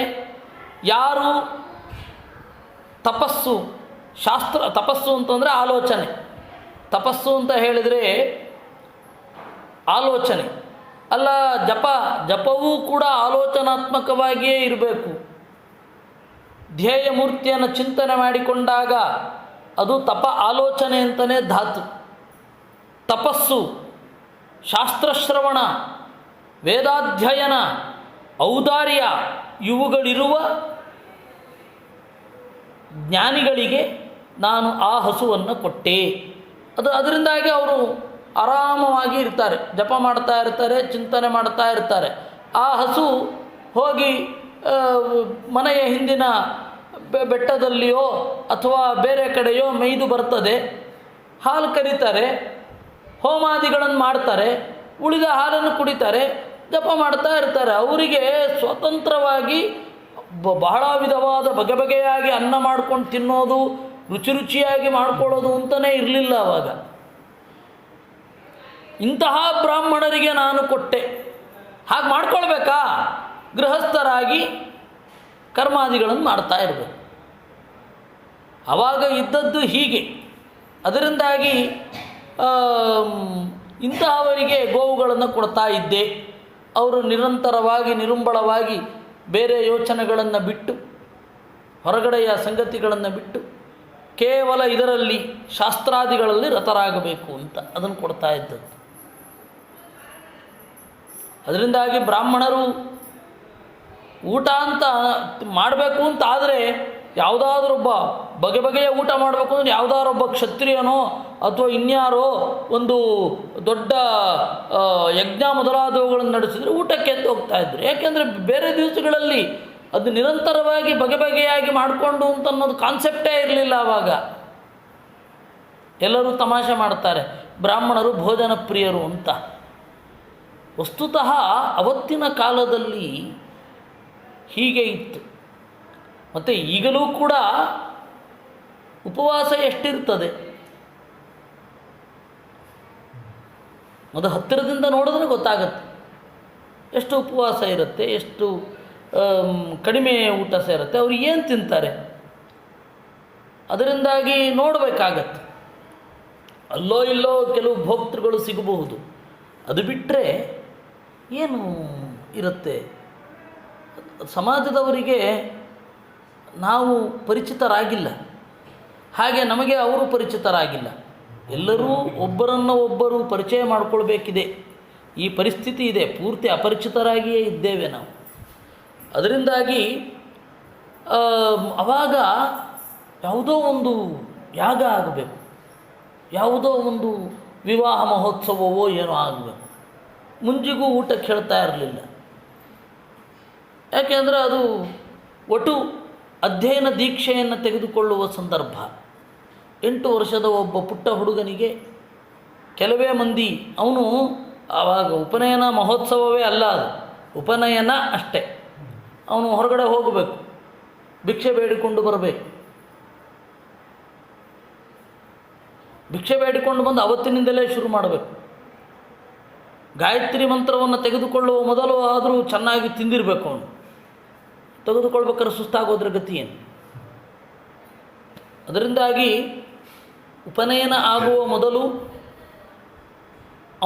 ಯಾರು ತಪಸ್ಸು, ತಪಸ್ಸು ಅಂತಂದರೆ ಆಲೋಚನೆ. ತಪಸ್ಸು ಅಂತ ಹೇಳಿದರೆ ಆಲೋಚನೆ ಅಲ್ಲ, ಜಪವೂ ಕೂಡ ಆಲೋಚನಾತ್ಮಕವಾಗಿಯೇ ಇರಬೇಕು. ಧ್ಯೇಯ ಮೂರ್ತಿಯನ್ನು ಚಿಂತನೆ ಮಾಡಿಕೊಂಡಾಗ ಅದು ಆಲೋಚನೆ ಅಂತಲೇ ಧಾತು. ತಪಸ್ಸು, ಶಾಸ್ತ್ರಶ್ರವಣ, ವೇದಾಧ್ಯಯನ, ಔದಾರ್ಯ ಇವುಗಳಿರುವ ಜ್ಞಾನಿಗಳಿಗೆ ನಾನು ಆ ಹಸುವನ್ನು ಕೊಟ್ಟೆ. ಅದರಿಂದಾಗಿ ಅವರು ಆರಾಮವಾಗಿ ಇರ್ತಾರೆ, ಜಪ ಮಾಡ್ತಾ ಇರ್ತಾರೆ, ಚಿಂತನೆ ಮಾಡ್ತಾ ಇರ್ತಾರೆ. ಆ ಹಸು ಹೋಗಿ ಮನೆಯ ಹಿಂದಿನ ಬೆಟ್ಟದಲ್ಲಿಯೋ ಅಥವಾ ಬೇರೆ ಕಡೆಯೋ ಮೇಯ್ದು ಬರ್ತದೆ, ಹಾಲು ಕರೀತಾರೆ, ಹೋಮಾದಿಗಳನ್ನು ಮಾಡ್ತಾರೆ, ಉಳಿದ ಹಾಲನ್ನು ಕುಡಿತಾರೆ, ಜಪ ಮಾಡ್ತಾ ಇರ್ತಾರೆ. ಅವರಿಗೆ ಸ್ವತಂತ್ರವಾಗಿ ಬಹಳ ವಿಧವಾದ ಬಗೆಯಾಗಿ ಅನ್ನ ಮಾಡ್ಕೊಂಡು ತಿನ್ನೋದು, ರುಚಿಯಾಗಿ ಮಾಡ್ಕೊಳ್ಳೋದು ಅಂತಲೇ ಇರಲಿಲ್ಲ ಆವಾಗ. ಇಂತಹ ಬ್ರಾಹ್ಮಣರಿಗೆ ನಾನು ಕೊಟ್ಟೆ. ಹಾಗೆ ಮಾಡ್ಕೊಳ್ಬೇಕಾ? ಗೃಹಸ್ಥರಾಗಿ ಕರ್ಮಾದಿಗಳನ್ನು ಮಾಡ್ತಾ ಇರಬೇಕು. ಆವಾಗ ಇದ್ದದ್ದು ಹೀಗೆ. ಅದರಿಂದಾಗಿ ಇಂತಹವರಿಗೆ ಗೋವುಗಳನ್ನು ಕೊಡ್ತಾ ಇದ್ದೆ. ಅವರು ನಿರಂತರವಾಗಿ ನಿರುಂಬಳವಾಗಿ ಬೇರೆ ಯೋಚನೆಗಳನ್ನು ಬಿಟ್ಟು, ಹೊರಗಡೆಯ ಸಂಗತಿಗಳನ್ನು ಬಿಟ್ಟು ಕೇವಲ ಇದರಲ್ಲಿ ಶಾಸ್ತ್ರಾದಿಗಳಲ್ಲಿ ರತರಾಗಬೇಕು ಅಂತ ಅದನ್ನು ಕೊಡ್ತಾ ಇದ್ದದ್ದು. ಅದರಿಂದಾಗಿ ಬ್ರಾಹ್ಮಣರು ಊಟ ಅಂತ ಮಾಡಬೇಕು ಅಂತ ಆದರೆ ಯಾವುದಾದ್ರೊಬ್ಬ ಬಗೆಯ ಊಟ ಮಾಡಬೇಕು ಅಂದರೆ ಯಾವುದಾದ್ರೊಬ್ಬ ಕ್ಷತ್ರಿಯನೋ ಅಥವಾ ಇನ್ಯಾರೋ ಒಂದು ದೊಡ್ಡ ಯಜ್ಞ ಮೊದಲಾದವುಗಳನ್ನು ನಡೆಸಿದರೆ ಊಟಕ್ಕೆ ಅಂತ ಹೋಗ್ತಾಯಿದ್ರು. ಯಾಕೆಂದರೆ ಬೇರೆ ದಿವಸಗಳಲ್ಲಿ ಅದು ನಿರಂತರವಾಗಿ ಬಗೆಯಾಗಿ ಮಾಡಿಕೊಂಡು ಅಂತ ಅನ್ನೋದು ಕಾನ್ಸೆಪ್ಟೇ ಇರಲಿಲ್ಲ ಆವಾಗ. ಎಲ್ಲರೂ ತಮಾಷೆ ಮಾಡ್ತಾರೆ, ಬ್ರಾಹ್ಮಣರು ಭೋಜನ ಪ್ರಿಯರು ಅಂತ. ವಸ್ತುತಃ ಅವತ್ತಿನ ಕಾಲದಲ್ಲಿ ಹೀಗೆ ಇತ್ತು. ಮತ್ತು ಈಗಲೂ ಕೂಡ ಉಪವಾಸ ಎಷ್ಟಿರ್ತದೆ? ಅದು ಹತ್ತಿರದಿಂದ ನೋಡಿದ್ರೆ ಗೊತ್ತಾಗತ್ತೆ ಎಷ್ಟು ಉಪವಾಸ ಇರುತ್ತೆ, ಎಷ್ಟು ಕಡಿಮೆ ಊಟ ಸೇರುತ್ತೆ, ಅವ್ರು ಏನು ತಿಂತಾರೆ. ಅದರಿಂದಾಗಿ ನೋಡಬೇಕಾಗತ್ತೆ. ಅಲ್ಲೋ ಇಲ್ಲೋ ಕೆಲವು ಭೋಕ್ತೃಗಳು ಸಿಗಬಹುದು. ಅದು ಬಿಟ್ಟರೆ ಏನು ಇರುತ್ತೆ? ಸಮಾಜದವರಿಗೆ ನಾವು ಪರಿಚಿತರಾಗಿಲ್ಲ, ಹಾಗೆ ನಮಗೆ ಅವರು ಪರಿಚಿತರಾಗಿಲ್ಲ. ಎಲ್ಲರೂ ಒಬ್ಬರು ಪರಿಚಯ ಮಾಡಿಕೊಳ್ಬೇಕಿದೆ. ಈ ಪರಿಸ್ಥಿತಿ ಇದೆ, ಪೂರ್ತಿ ಅಪರಿಚಿತರಾಗಿಯೇ ಇದ್ದೇವೆ ನಾವು. ಅದರಿಂದಾಗಿ ಆವಾಗ ಯಾವುದೋ ಒಂದು ಯಾಗ ಆಗಬೇಕು, ಯಾವುದೋ ಒಂದು ವಿವಾಹ ಮಹೋತ್ಸವವೋ ಏನೋ ಆಗಬೇಕು. ಮುಂಜಿಗೂ ಊಟಕ್ಕೆ ಹೇಳ್ತಾ ಇರಲಿಲ್ಲ. ಯಾಕೆಂದರೆ ಅದು ಒಟ್ಟು ಅಧ್ಯಯನ ದೀಕ್ಷೆಯನ್ನು ತೆಗೆದುಕೊಳ್ಳುವ ಸಂದರ್ಭ. 8 ವರ್ಷದ ಒಬ್ಬ ಪುಟ್ಟ ಹುಡುಗನಿಗೆ ಕೆಲವೇ ಮಂದಿ, ಅವನು ಆವಾಗ ಉಪನಯನ ಮಹೋತ್ಸವವೇ ಅಲ್ಲ, ಅದು ಉಪನಯನ ಅಷ್ಟೇ. ಅವನು ಹೊರಗಡೆ ಹೋಗಬೇಕು, ಭಿಕ್ಷೆ ಬೇಡಿಕೊಂಡು ಬರಬೇಕು. ಭಿಕ್ಷೆ ಬೇಡಿಕೊಂಡು ಬಂದು ಅವತ್ತಿನಿಂದಲೇ ಶುರು ಮಾಡಬೇಕು. ಗಾಯತ್ರಿ ಮಂತ್ರವನ್ನು ತೆಗೆದುಕೊಳ್ಳುವ ಮೊದಲು ಆದರೂ ಚೆನ್ನಾಗಿ ತಿಂದಿರಬೇಕು. ಅವನು ತೆಗೆದುಕೊಳ್ಬೇಕಾದ್ರೆ ಸುಸ್ತಾಗೋದ್ರ ಗತಿ ಏನು? ಅದರಿಂದಾಗಿ ಉಪನಯನ ಆಗುವ ಮೊದಲು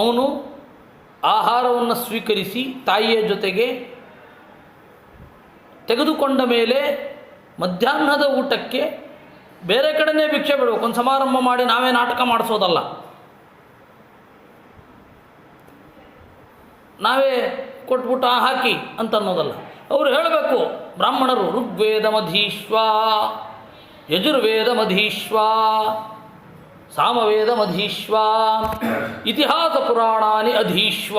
ಅವನು ಆಹಾರವನ್ನು ಸ್ವೀಕರಿಸಿ ತಾಯಿಯ ಜೊತೆಗೆ ತೆಗೆದುಕೊಂಡ ಮೇಲೆ ಮಧ್ಯಾಹ್ನದ ಊಟಕ್ಕೆ ಬೇರೆ ಕಡೆನೇ ಭಿಕ್ಷೆ ಬಿಡಬೇಕು. ಒಂದು ಸಮಾರಂಭ ಮಾಡಿ ನಾವೇ ನಾಟಕ ಮಾಡಿಸೋದಲ್ಲ, ನಾವೇ ಕೊಟ್ಬಿಟ್ಟು ಹಾಕಿ ಅಂತ ಅನ್ನೋದಲ್ಲ. ಅವರು ಹೇಳಬೇಕು, ಬ್ರಾಹ್ಮಣರು ಋಗ್ವೇದ ಮಧೀಶ್ವ, ಯಜುರ್ವೇದ ಮಧೀಶ್ವ, ಸಾಮವೇದಮಧೀಶ್ವ ಇತಿಹಾಸ ಪುರಾಣಾನಿ ಅಧೀಶ್ವ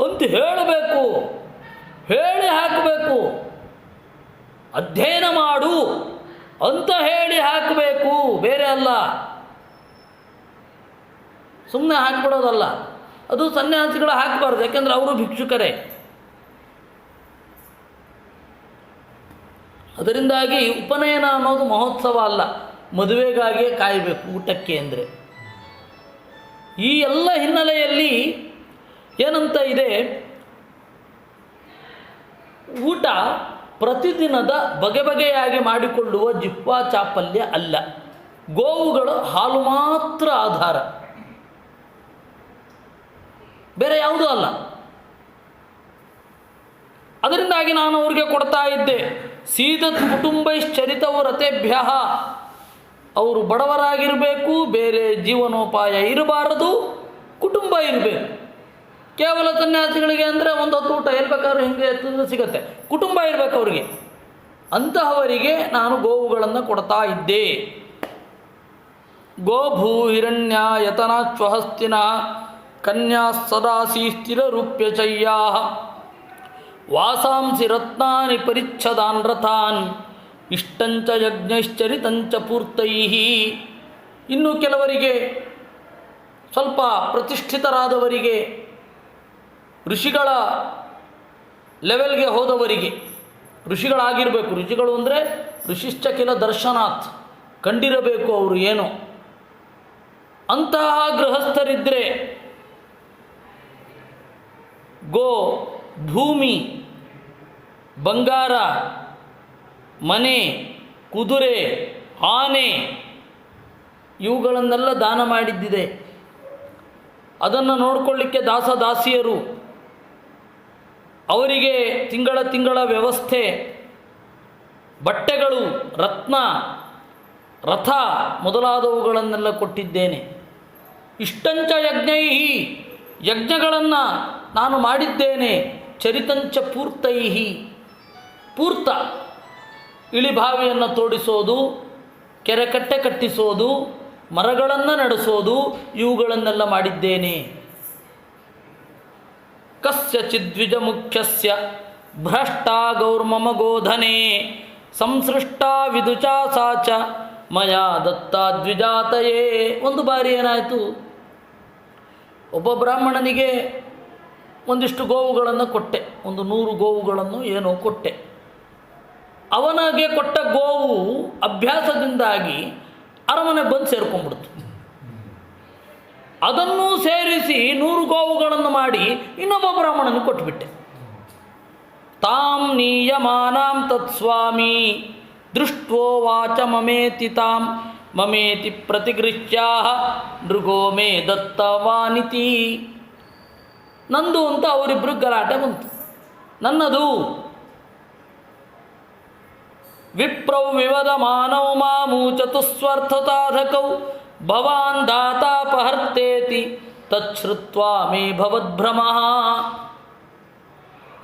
ಅಂತ ಹೇಳಬೇಕು, ಹೇಳಿ ಹಾಕಬೇಕು. ಅಧ್ಯಯನ ಮಾಡು ಅಂತ ಹೇಳಿ ಹಾಕಬೇಕು, ಬೇರೆ ಅಲ್ಲ. ಸುಮ್ಮನೆ ಹಾಕಿಬಿಡೋದಲ್ಲ. ಅದು ಸನ್ಯಾಸಿಗಳು ಹಾಕಬಾರ್ದು, ಯಾಕೆಂದರೆ ಅವರು ಭಿಕ್ಷುಕರೇ. ಅದರಿಂದಾಗಿ ಉಪನಯನ ಅನ್ನೋದು ಮಹೋತ್ಸವ ಅಲ್ಲ, ಮದುವೆಗಾಗಿಯೇ ಕಾಯಬೇಕು ಊಟಕ್ಕೆ. ಅಂದರೆ ಈ ಎಲ್ಲ ಹಿನ್ನೆಲೆಯಲ್ಲಿ ಏನಂತ ಇದೆ, ಊಟ ಪ್ರತಿದಿನದ ಬಗೆ ಬಗೆಯಾಗಿ ಮಾಡಿಕೊಳ್ಳುವ ಜಿಹ್ವಾ ಚಾಪಲ್ಯ ಅಲ್ಲ. ಗೋವುಗಳು ಹಾಲು ಮಾತ್ರ ಆಧಾರ, ಬೇರೆ ಯಾವುದೂ ಅಲ್ಲ. ಅದರಿಂದಾಗಿ ನಾನು ಅವ್ರಿಗೆ ಕೊಡ್ತಾ ಇದ್ದೆ. ಸೀದತ್ ಕುಟುಂಬೈಶ್ಚರಿತವ್ರತೆಭ್ಯ, ಅವರು ಬಡವರಾಗಿರಬೇಕು, ಬೇರೆ ಜೀವನೋಪಾಯ ಇರಬಾರದು, ಕುಟುಂಬ ಇರಬೇಕು. ಕೇವಲ ಸನ್ಯಾಸಿಗಳಿಗೆ ಅಂದರೆ ಒಂದು ಹೊತ್ತು ಊಟ ಎಲ್ಲಿ ಬೇಕಾದ್ರೂ ಹಿಂಗೆ ಸಿಗತ್ತೆ, ಕುಟುಂಬ ಇರಬೇಕು ಅವರಿಗೆ. ಅಂತಹವರಿಗೆ ನಾನು ಗೋವುಗಳನ್ನು ಕೊಡ್ತಾ ಇದ್ದೆ. ಗೋಭೂ ಹಿರಣ್ಯ ಯತನಾಶ್ವಹಸ್ತಿನ ಕನ್ಯಾ ಸದಾಸಿ ಸ್ಥಿರರೂಪ್ಯಚಯ್ಯಾ ವಾಸಾಂಸಿ ರತ್ನಾನಿ ಪರಿಚ್ಛದಾನ್ ರಥಾನ್ ಇಷ್ಟಂಚ ಯಜ್ಞೈಶ್ಚರಿತಂಚ ಪೂರ್ತೈಹಿ. ಇನ್ನು ಕೆಲವರಿಗೆ, ಸ್ವಲ್ಪ ಪ್ರತಿಷ್ಠಿತರಾದವರಿಗೆ, ಋಷಿಗಳ ಲೆವೆಲ್ಗೆ ಹೋದವರಿಗೆ, ಋಷಿಗಳಾಗಿರಬೇಕು. ಋಷಿಗಳು ಅಂದರೆ ಋಷಿಶ್ಚ ಕಿಲ ದರ್ಶನಾತ್, ಕಂಡಿರಬೇಕು ಅವರು ಏನು. ಅಂತಹ ಗೃಹಸ್ಥರಿದ್ದರೆ ಗೋ, ಭೂಮಿ, ಬಂಗಾರ, ಮನೆ, ಕುದುರೆ, ಆನೆ ಇವುಗಳನ್ನೆಲ್ಲ ದಾನ ಮಾಡಿದ್ದಿದೆ. ಅದನ್ನು ನೋಡಿಕೊಳ್ಳಿಕ್ಕೆ ದಾಸದಾಸಿಯರು, ಅವರಿಗೆ ತಿಂಗಳ ವ್ಯವಸ್ಥೆ, ಬಟ್ಟೆಗಳು, ರತ್ನ, ರಥ ಮೊದಲಾದವುಗಳನ್ನೆಲ್ಲ ಕೊಟ್ಟಿದ್ದೇನೆ. ಇಷ್ಟಂಚ ಯಜ್ಞೈಹಿ, ಯಜ್ಞಗಳನ್ನು ನಾನು ಮಾಡಿದ್ದೇನೆ. ಚರಿತಂಚ ಪೂರ್ತೈಹಿ, ಪೂರ್ತ ಇಳಿಬಾವಿಯನ್ನು ತೋಡಿಸೋದು, ಕೆರೆಕಟ್ಟೆ ಕಟ್ಟಿಸೋದು, ಮರಗಳನ್ನು ನಡೆಸೋದು, ಇವುಗಳನ್ನೆಲ್ಲ ಮಾಡಿದ್ದೇನೆ. ಕಸ್ಯಚಿದ್ವಿಜ ಮುಖ್ಯಸ್ಯ ಭ್ರಷ್ಟ ಗೌರ್ಮಮ ಗೋಧನೆ ಸಂಸೃಷ್ಟ ವಿದುಚಾ ಸಾಚ ಮಯಾ ದತ್ತ ದ್ವಿಜಾತಯೇ. ಒಂದು ಬಾರಿ ಏನಾಯಿತು, ಒಬ್ಬ ಬ್ರಾಹ್ಮಣನಿಗೆ ಒಂದಿಷ್ಟು ಗೋವುಗಳನ್ನು ಕೊಟ್ಟೆ, ಒಂದು 100 ಗೋವುಗಳನ್ನು ಏನೋ ಕೊಟ್ಟೆ. ಅವನಿಗೆ ಕೊಟ್ಟ ಗೋವು ಅಭ್ಯಾಸದಿಂದಾಗಿ ಅರಮನೆ ಬಂದು ಸೇರ್ಕೊಂಡ್ಬಿಡ್ತು. ಅದನ್ನೂ ಸೇರಿಸಿ 100 ಗೋವುಗಳನ್ನು ಮಾಡಿ ಇನ್ನೊಬ್ಬ ಬ್ರಾಹ್ಮಣನಿಗೆ ಕೊಟ್ಟುಬಿಟ್ಟೆ. ತಾಂ ನೀಯಮಾನಾಂ ತತ್ಸ್ವಾಮಿ ದೃಷ್ಟೋ ವಾಚ ಮಮೇತಿ ತಾಂ ಮಮೇತಿ ಪ್ರತಿಗೃಹ್ಯ ನೃಗೋ ಮೇ ದತ್ತವಾನಿತಿ. ನಂದು ಅಂತ ಅವರಿಬ್ಬರು ಗಲಾಟೆ ಬಂತು. ನನ್ನದು. ವಿಪ್ರೌ ವಿವದ ಮಾನವ ಮಾಮೂ ಚತುಸ್ವರ್ಥತಾಧಕೌ ಭವಾನ್ ದಾತಾಪಹರ್ತೇತಿ ತಚ್ಛ್ರುತ್ವಾ ಮೇ ಭವದ್ಭ್ರಮಃ.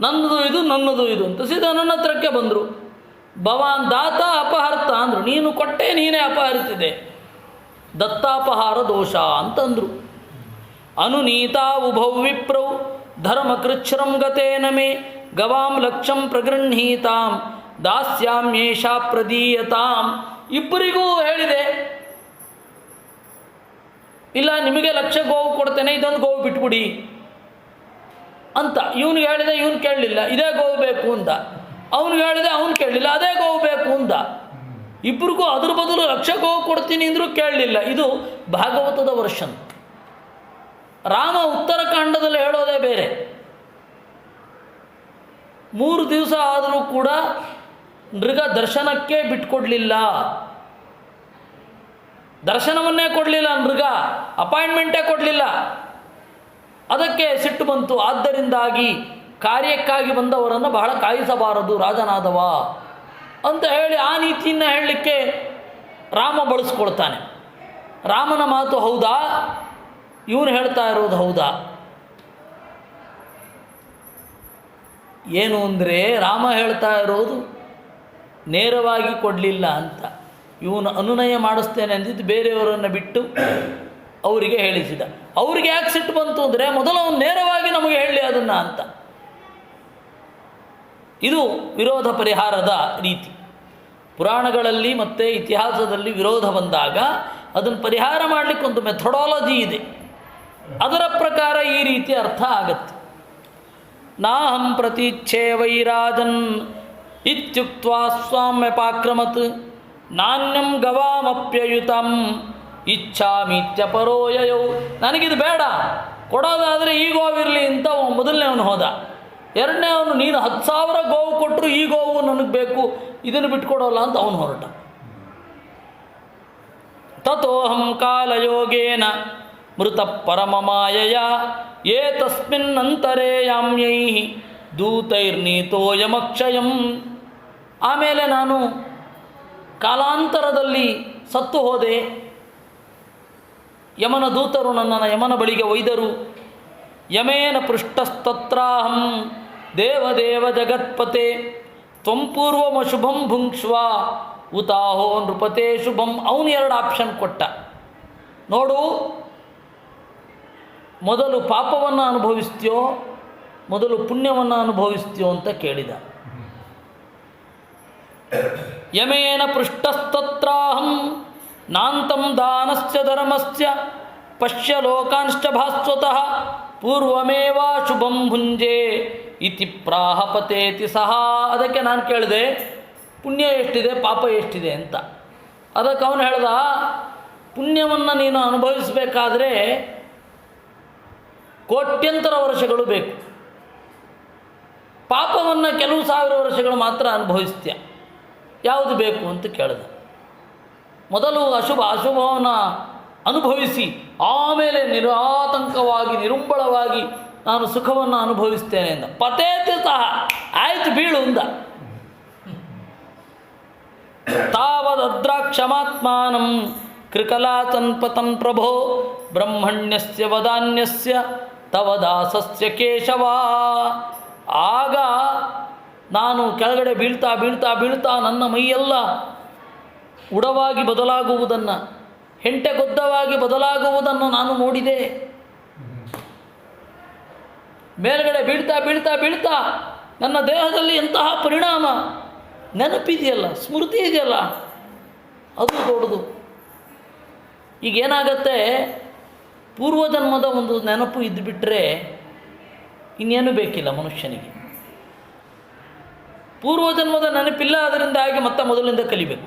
ನನ್ನದು ಇದು, ನನ್ನದು ಇದು ಅಂತ ಸೀದಾ ನನ್ನ ಹತ್ರಕ್ಕೆ ಬಂದರು. ಭವಾನ್ ದಾತ ಅಪಹರ್ತ ಅಂದರು. ನೀನು ಕೊಟ್ಟೆ, ನೀನೇ ಅಪಹರಿಸಿದೆ, ದತ್ತಾಪಹಾರ ದೋಷ ಅಂತಂದರು. ಅನುನೀತಾ ಉಭೌ ವಿಪ್ರೌ ಧರ್ಮಕೃಚ್ಛ್ರಂ ಗತೇನ ಮೇ ಗವಾಂ ಲಕ್ಷಂ ಪ್ರಗೃಹೀತಾಂ ದಾಸ್ಯಾಮ್ಯೇಷಾ ಪ್ರದೀಯತಾಂ. ಇಬ್ಬರಿಗೂ ಹೇಳಿದೆ, ಇಲ್ಲ ನಿಮಗೆ 1,00,000 ಗೋವು ಕೊಡ್ತೇನೆ, ಇದೊಂದು ಗೋವು ಬಿಟ್ಬಿಡಿ ಅಂತ. ಇವನಿಗೆ ಹೇಳಿದೆ, ಇವನು ಕೇಳಲಿಲ್ಲ, ಇದೇ ಗೋವು ಬೇಕು ಅಂದ. ಅವನಿಗೆ ಹೇಳಿದೆ, ಅವನು ಕೇಳಲಿಲ್ಲ, ಅದೇ ಗೋವು ಬೇಕು ಅಂದ. ಇಬ್ಬರಿಗೂ ಅದ್ರ ಬದಲು 1,00,000 ಗೋವು ಕೊಡ್ತೀನಿ ಅಂದರೂ ಕೇಳಲಿಲ್ಲ. ಇದು ಭಾಗವತದ ವರ್ಷನ್. ರಾಮ ಉತ್ತರಕಾಂಡದಲ್ಲಿ ಹೇಳೋದೇ ಬೇರೆ. 3 ದಿವಸ ಆದರೂ ಕೂಡ ನೃಗ ದರ್ಶನಕ್ಕೆ ಬಿಟ್ಕೊಡ್ಲಿಲ್ಲ, ದರ್ಶನವನ್ನೇ ಕೊಡಲಿಲ್ಲ. ನೃಗ ಅಪಾಯಿಂಟ್ಮೆಂಟೇ ಕೊಡಲಿಲ್ಲ. ಅದಕ್ಕೆ ಸಿಟ್ಟು ಬಂತು. ಆದ್ದರಿಂದಾಗಿ ಕಾರ್ಯಕ್ಕಾಗಿ ಬಂದವರನ್ನು ಬಹಳ ಕಾಯಿಸಬಾರದು ರಾಜನಾದವ ಅಂತ ಹೇಳಿ ಆ ನೀತಿಯನ್ನು ಹೇಳಲಿಕ್ಕೆ ರಾಮ ಬಳಸ್ಕೊಳ್ತಾನೆ. ರಾಮನ ಮಾತು ಹೌದಾ, ಇವನು ಹೇಳ್ತಾ ಇರೋದು ಹೌದಾ? ಏನು ಅಂದರೆ ರಾಮ ಹೇಳ್ತಾ ಇರೋದು ನೇರವಾಗಿ ಕೊಡಲಿಲ್ಲ ಅಂತ, ಇವನು ಅನುನಯ ಮಾಡಿಸ್ತೇನೆ ಅಂದಿದ್ದು ಬೇರೆಯವರನ್ನು ಬಿಟ್ಟು ಅವರಿಗೆ ಹೇಳಿಸಿದ. ಅವ್ರಿಗೆ ಯಾಕೆ ಸಿಟ್ಟು ಬಂತು ಅಂದರೆ ಮೊದಲು ಅವನು ನೇರವಾಗಿ ನಮಗೆ ಹೇಳಿ ಅದನ್ನು ಅಂತ. ಇದು ವಿರೋಧ ಪರಿಹಾರದ ರೀತಿ. ಪುರಾಣಗಳಲ್ಲಿ ಮತ್ತು ಇತಿಹಾಸದಲ್ಲಿ ವಿರೋಧ ಬಂದಾಗ ಅದನ್ನು ಪರಿಹಾರ ಮಾಡಲಿಕ್ಕೆ ಒಂದು ಮೆಥಡಾಲಜಿ ಇದೆ. ಅದರ ಪ್ರಕಾರ ಈ ರೀತಿ ಅರ್ಥ ಆಗತ್ತೆ. ನಾಹಂ ಪ್ರತೀಚ್ಛೇ ವೈರಾಜನ್ ಇತ್ಯುಕ್ತ್ವಾ ಸ್ವಾಮ್ಯಪಾಕ್ರಮತ್ ನಾಣ್ಯಂ ಗವಾಮಪ್ಯಯುತಂ ಇಚ್ಛಾಮಿತ್ಯಪರೋಯಯೌ. ನನಗಿದು ಬೇಡ, ಕೊಡೋದಾದರೆ ಈ ಗೋವಿರಲಿ ಅಂತ ಮೊದಲನೇ ಅವನು ಹೋದ. ಎರಡನೇ ಅವನು ನೀನು 10,000 ಗೋವು ಕೊಟ್ಟರು ಈ ಗೋವು ನನಗೆ ಬೇಕು, ಇದನ್ನು ಬಿಟ್ಕೊಡೋಲ್ಲ ಅಂತ ಅವನು ಹೊರಟ. ತಥೋಹಂ ಕಾಲಯೋಗೇನ ಮೃತ ಪರಮಮಾಯಯ ಯೇ ತಸ್ಮಿನ್ನಂತರೇ ಯಾಮ್ಯೈ ದೂತೈರ್ನೀತೋಯಮಕ್ಷಯಂ. ಆಮೇಲೆ ನಾನು ಕಾಲಾಂತರದಲ್ಲಿ ಸತ್ತು ಹೋದೆ. ಯಮನ ದೂತರು ನನ್ನನ್ನು ಯಮನ ಬಳಿಗೆ ಒಯ್ದರು. ಯಮೇನ ಪೃಷ್ಟಸ್ತತ್ರಾಹಂ ದೇವದೇವ ಜಗತ್ಪತೆ ತ್ವಂ ಪೂರ್ವಮಶುಭಂ ಭುಂಕ್ಷ್ವ ಉತಾಹೋ ನೃಪತೆ ಶುಭಂ. ಅವನು 2 ಆಪ್ಷನ್ ಕೊಟ್ಟ. ನೋಡು, ಮೊದಲು ಪಾಪವನ್ನು ಅನುಭವಿಸ್ತೀಯೋ ಮೊದಲು ಪುಣ್ಯವನ್ನು ಅನುಭವಿಸ್ತೀಯೋ ಅಂತ ಕೇಳಿದ. ಯಮೇನ ಪೃಷ್ಟಸ್ತತ್ರಾಹಂ ನಾಂತಂ ದಾನಸ್ಯ ಧರ್ಮಸ್ಯ ಪಶ್ಯ ಲೋಕಾಂಶ್ಚ ಭಾಸ್ವತಃ ಪೂರ್ವಮೇವ ಶುಭಂ ಭುಂಜೆ ಇತಿ ಪ್ರಾಹಪತೇತಿ ಸಹ. ಅದಕ್ಕೆ ನಾನು ಕೇಳಿದೆ ಪುಣ್ಯ ಎಷ್ಟಿದೆ ಪಾಪ ಎಷ್ಟಿದೆ ಅಂತ. ಅದಕ್ಕೆ ಅವನು ಹೇಳ್ದ, ಪುಣ್ಯವನ್ನು ನೀನು ಅನುಭವಿಸಬೇಕಾದ್ರೆ ಕೋಟ್ಯಂತರ ವರ್ಷಗಳು ಬೇಕು, ಪಾಪವನ್ನು ಕೆಲವು ಸಾವಿರ ವರ್ಷಗಳು ಮಾತ್ರ ಅನುಭವಿಸ್ತೀಯ. ಯಾವುದು ಬೇಕು ಅಂತ ಕೇಳಿದ. ಮೊದಲು ಅಶುಭವನ್ನು ಅನುಭವಿಸಿ ಆಮೇಲೆ ನಿರಾತಂಕವಾಗಿ ನಿರುಂಬಳವಾಗಿ ನಾನು ಸುಖವನ್ನು ಅನುಭವಿಸ್ತೇನೆ ಎಂದ. ಪತೇತಿ ಸಹ, ಆಯ್ತು ಬೀಳು ಅಂದ. ತಾವದ್ರಾಕ್ಷಮಾತ್ಮಾನಂ ಕೃಕಲಾತನ್ಪತನ್ ಪ್ರಭೋ ಬ್ರಹ್ಮಣ್ಯಸ್ಯ ವದಾನ್ಯಸ್ಯ ತವ ದಾಸಸ್ಯ ಕೇಶವ. ಆಗ ನಾನು ಕೆಳಗಡೆ ಬೀಳ್ತಾ ಬೀಳ್ತಾ ಬೀಳ್ತಾ ನನ್ನ ಮೈಯೆಲ್ಲ ಉಡವಾಗಿ ಬದಲಾಗುವುದನ್ನು, ಹೆಂಟೆಗೊದ್ದವಾಗಿ ಬದಲಾಗುವುದನ್ನು ನಾನು ನೋಡಿದೆ. ಮೇಲ್ಗಡೆ ಬೀಳ್ತಾ ಬೀಳ್ತಾ ಬೀಳ್ತಾ ನನ್ನ ದೇಹದಲ್ಲಿ ಎಂತಹ ಪರಿಣಾಮ, ನೆನಪಿದೆಯಲ್ಲ, ಸ್ಮೃತಿ ಇದೆಯಲ್ಲ, ಅದು ದೊಡ್ಡದು. ಈಗೇನಾಗತ್ತೆ, ಪೂರ್ವಜನ್ಮದ ಒಂದು ನೆನಪು ಇದ್ದುಬಿಟ್ರೆ ಇನ್ನೇನು ಬೇಕಿಲ್ಲ ಮನುಷ್ಯನಿಗೆ. ಪೂರ್ವಜನ್ಮದ ನೆನಪಿಲ್ಲ, ಅದರಿಂದಾಗಿ ಮತ್ತೆ ಮೊದಲಿಂದ ಕಲಿಬೇಕು.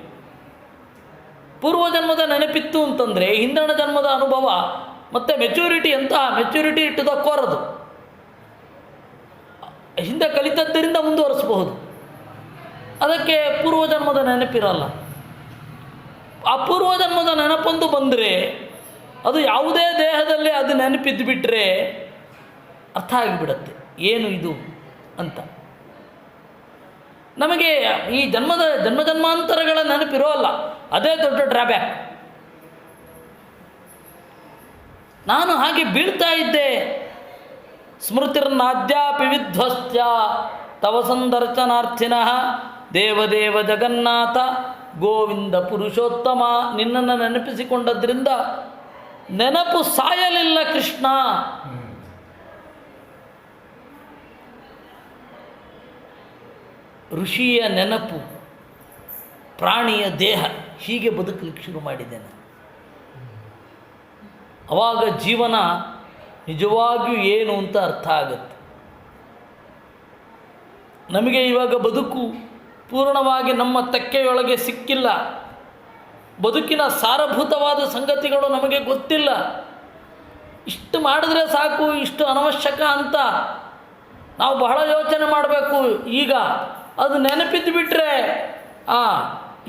ಪೂರ್ವಜನ್ಮದ ನೆನಪಿತ್ತು ಅಂತಂದರೆ ಹಿಂದಣ ಜನ್ಮದ ಅನುಭವ ಮತ್ತು ಮೆಚುರಿಟಿ ಮೆಚುರಿಟಿ ಟು ದ ಕೋರದು, ಹಿಂದೆ ಕಲಿತದ್ದರಿಂದ ಮುಂದುವರಿಸಬಹುದು. ಅದಕ್ಕೆ ಪೂರ್ವಜನ್ಮದ ನೆನಪಿರಲ್ಲ. ಆ ಪೂರ್ವಜನ್ಮದ ನೆನಪೊಂದು ಬಂದರೆ ಅದು ಯಾವುದೇ ದೇಹದಲ್ಲಿ ಅದು ನೆನಪಿದ್ದು ಬಿಟ್ಟರೆ ಅರ್ಥ ಆಗಿಬಿಡತ್ತೆ ಏನು ಇದು ಅಂತ. ನಮಗೆ ಈ ಜನ್ಮಾಂತರಗಳ ನೆನಪಿರೋಲ್ಲ, ಅದೇ ದೊಡ್ಡ ಡ್ರಾಬ್ಯಾಕ್. ನಾನು ಹಾಗೆ ಬೀಳ್ತಾ ಇದ್ದೆ. ಸ್ಮೃತಿರ್ನಾದ್ಯಾಪಿ ವಿಧ್ವಸ್ತ್ಯ ತವ ಸಂದರ್ಶನಾರ್ಥಿನಃ ದೇವದೇವ ಜಗನ್ನಾಥ ಗೋವಿಂದ ಪುರುಷೋತ್ತಮ. ನಿನ್ನನ್ನು ನೆನಪಿಸಿಕೊಂಡದ್ರಿಂದ ನೆನಪು ಸಾಯಲಿಲ್ಲ ಕೃಷ್ಣ. ಋಷಿಯ ನೆನಪು, ಪ್ರಾಣಿಯ ದೇಹ, ಹೀಗೆ ಬದುಕಲಿಕ್ಕೆ ಶುರು ಮಾಡಿದ್ದೇನೆ. ಆವಾಗ ಜೀವನ ನಿಜವಾಗಿಯೂ ಏನು ಅಂತ ಅರ್ಥ ಆಗುತ್ತೆ. ನಮಗೆ ಇವಾಗ ಬದುಕು ಪೂರ್ಣವಾಗಿ ನಮ್ಮ ತೆಕ್ಕೆಯೊಳಗೆ ಸಿಕ್ಕಿಲ್ಲ. ಬದುಕಿನ ಸಾರಭೂತವಾದ ಸಂಗತಿಗಳು ನಮಗೆ ಗೊತ್ತಿಲ್ಲ. ಇಷ್ಟು ಮಾಡಿದ್ರೆ ಸಾಕು, ಇಷ್ಟು ಅನವಶ್ಯಕ ಅಂತ ನಾವು ಬಹಳ ಯೋಚನೆ ಮಾಡಬೇಕು. ಈಗ ಅದು ನೆನಪಿದ್ದು ಬಿಟ್ಟರೆ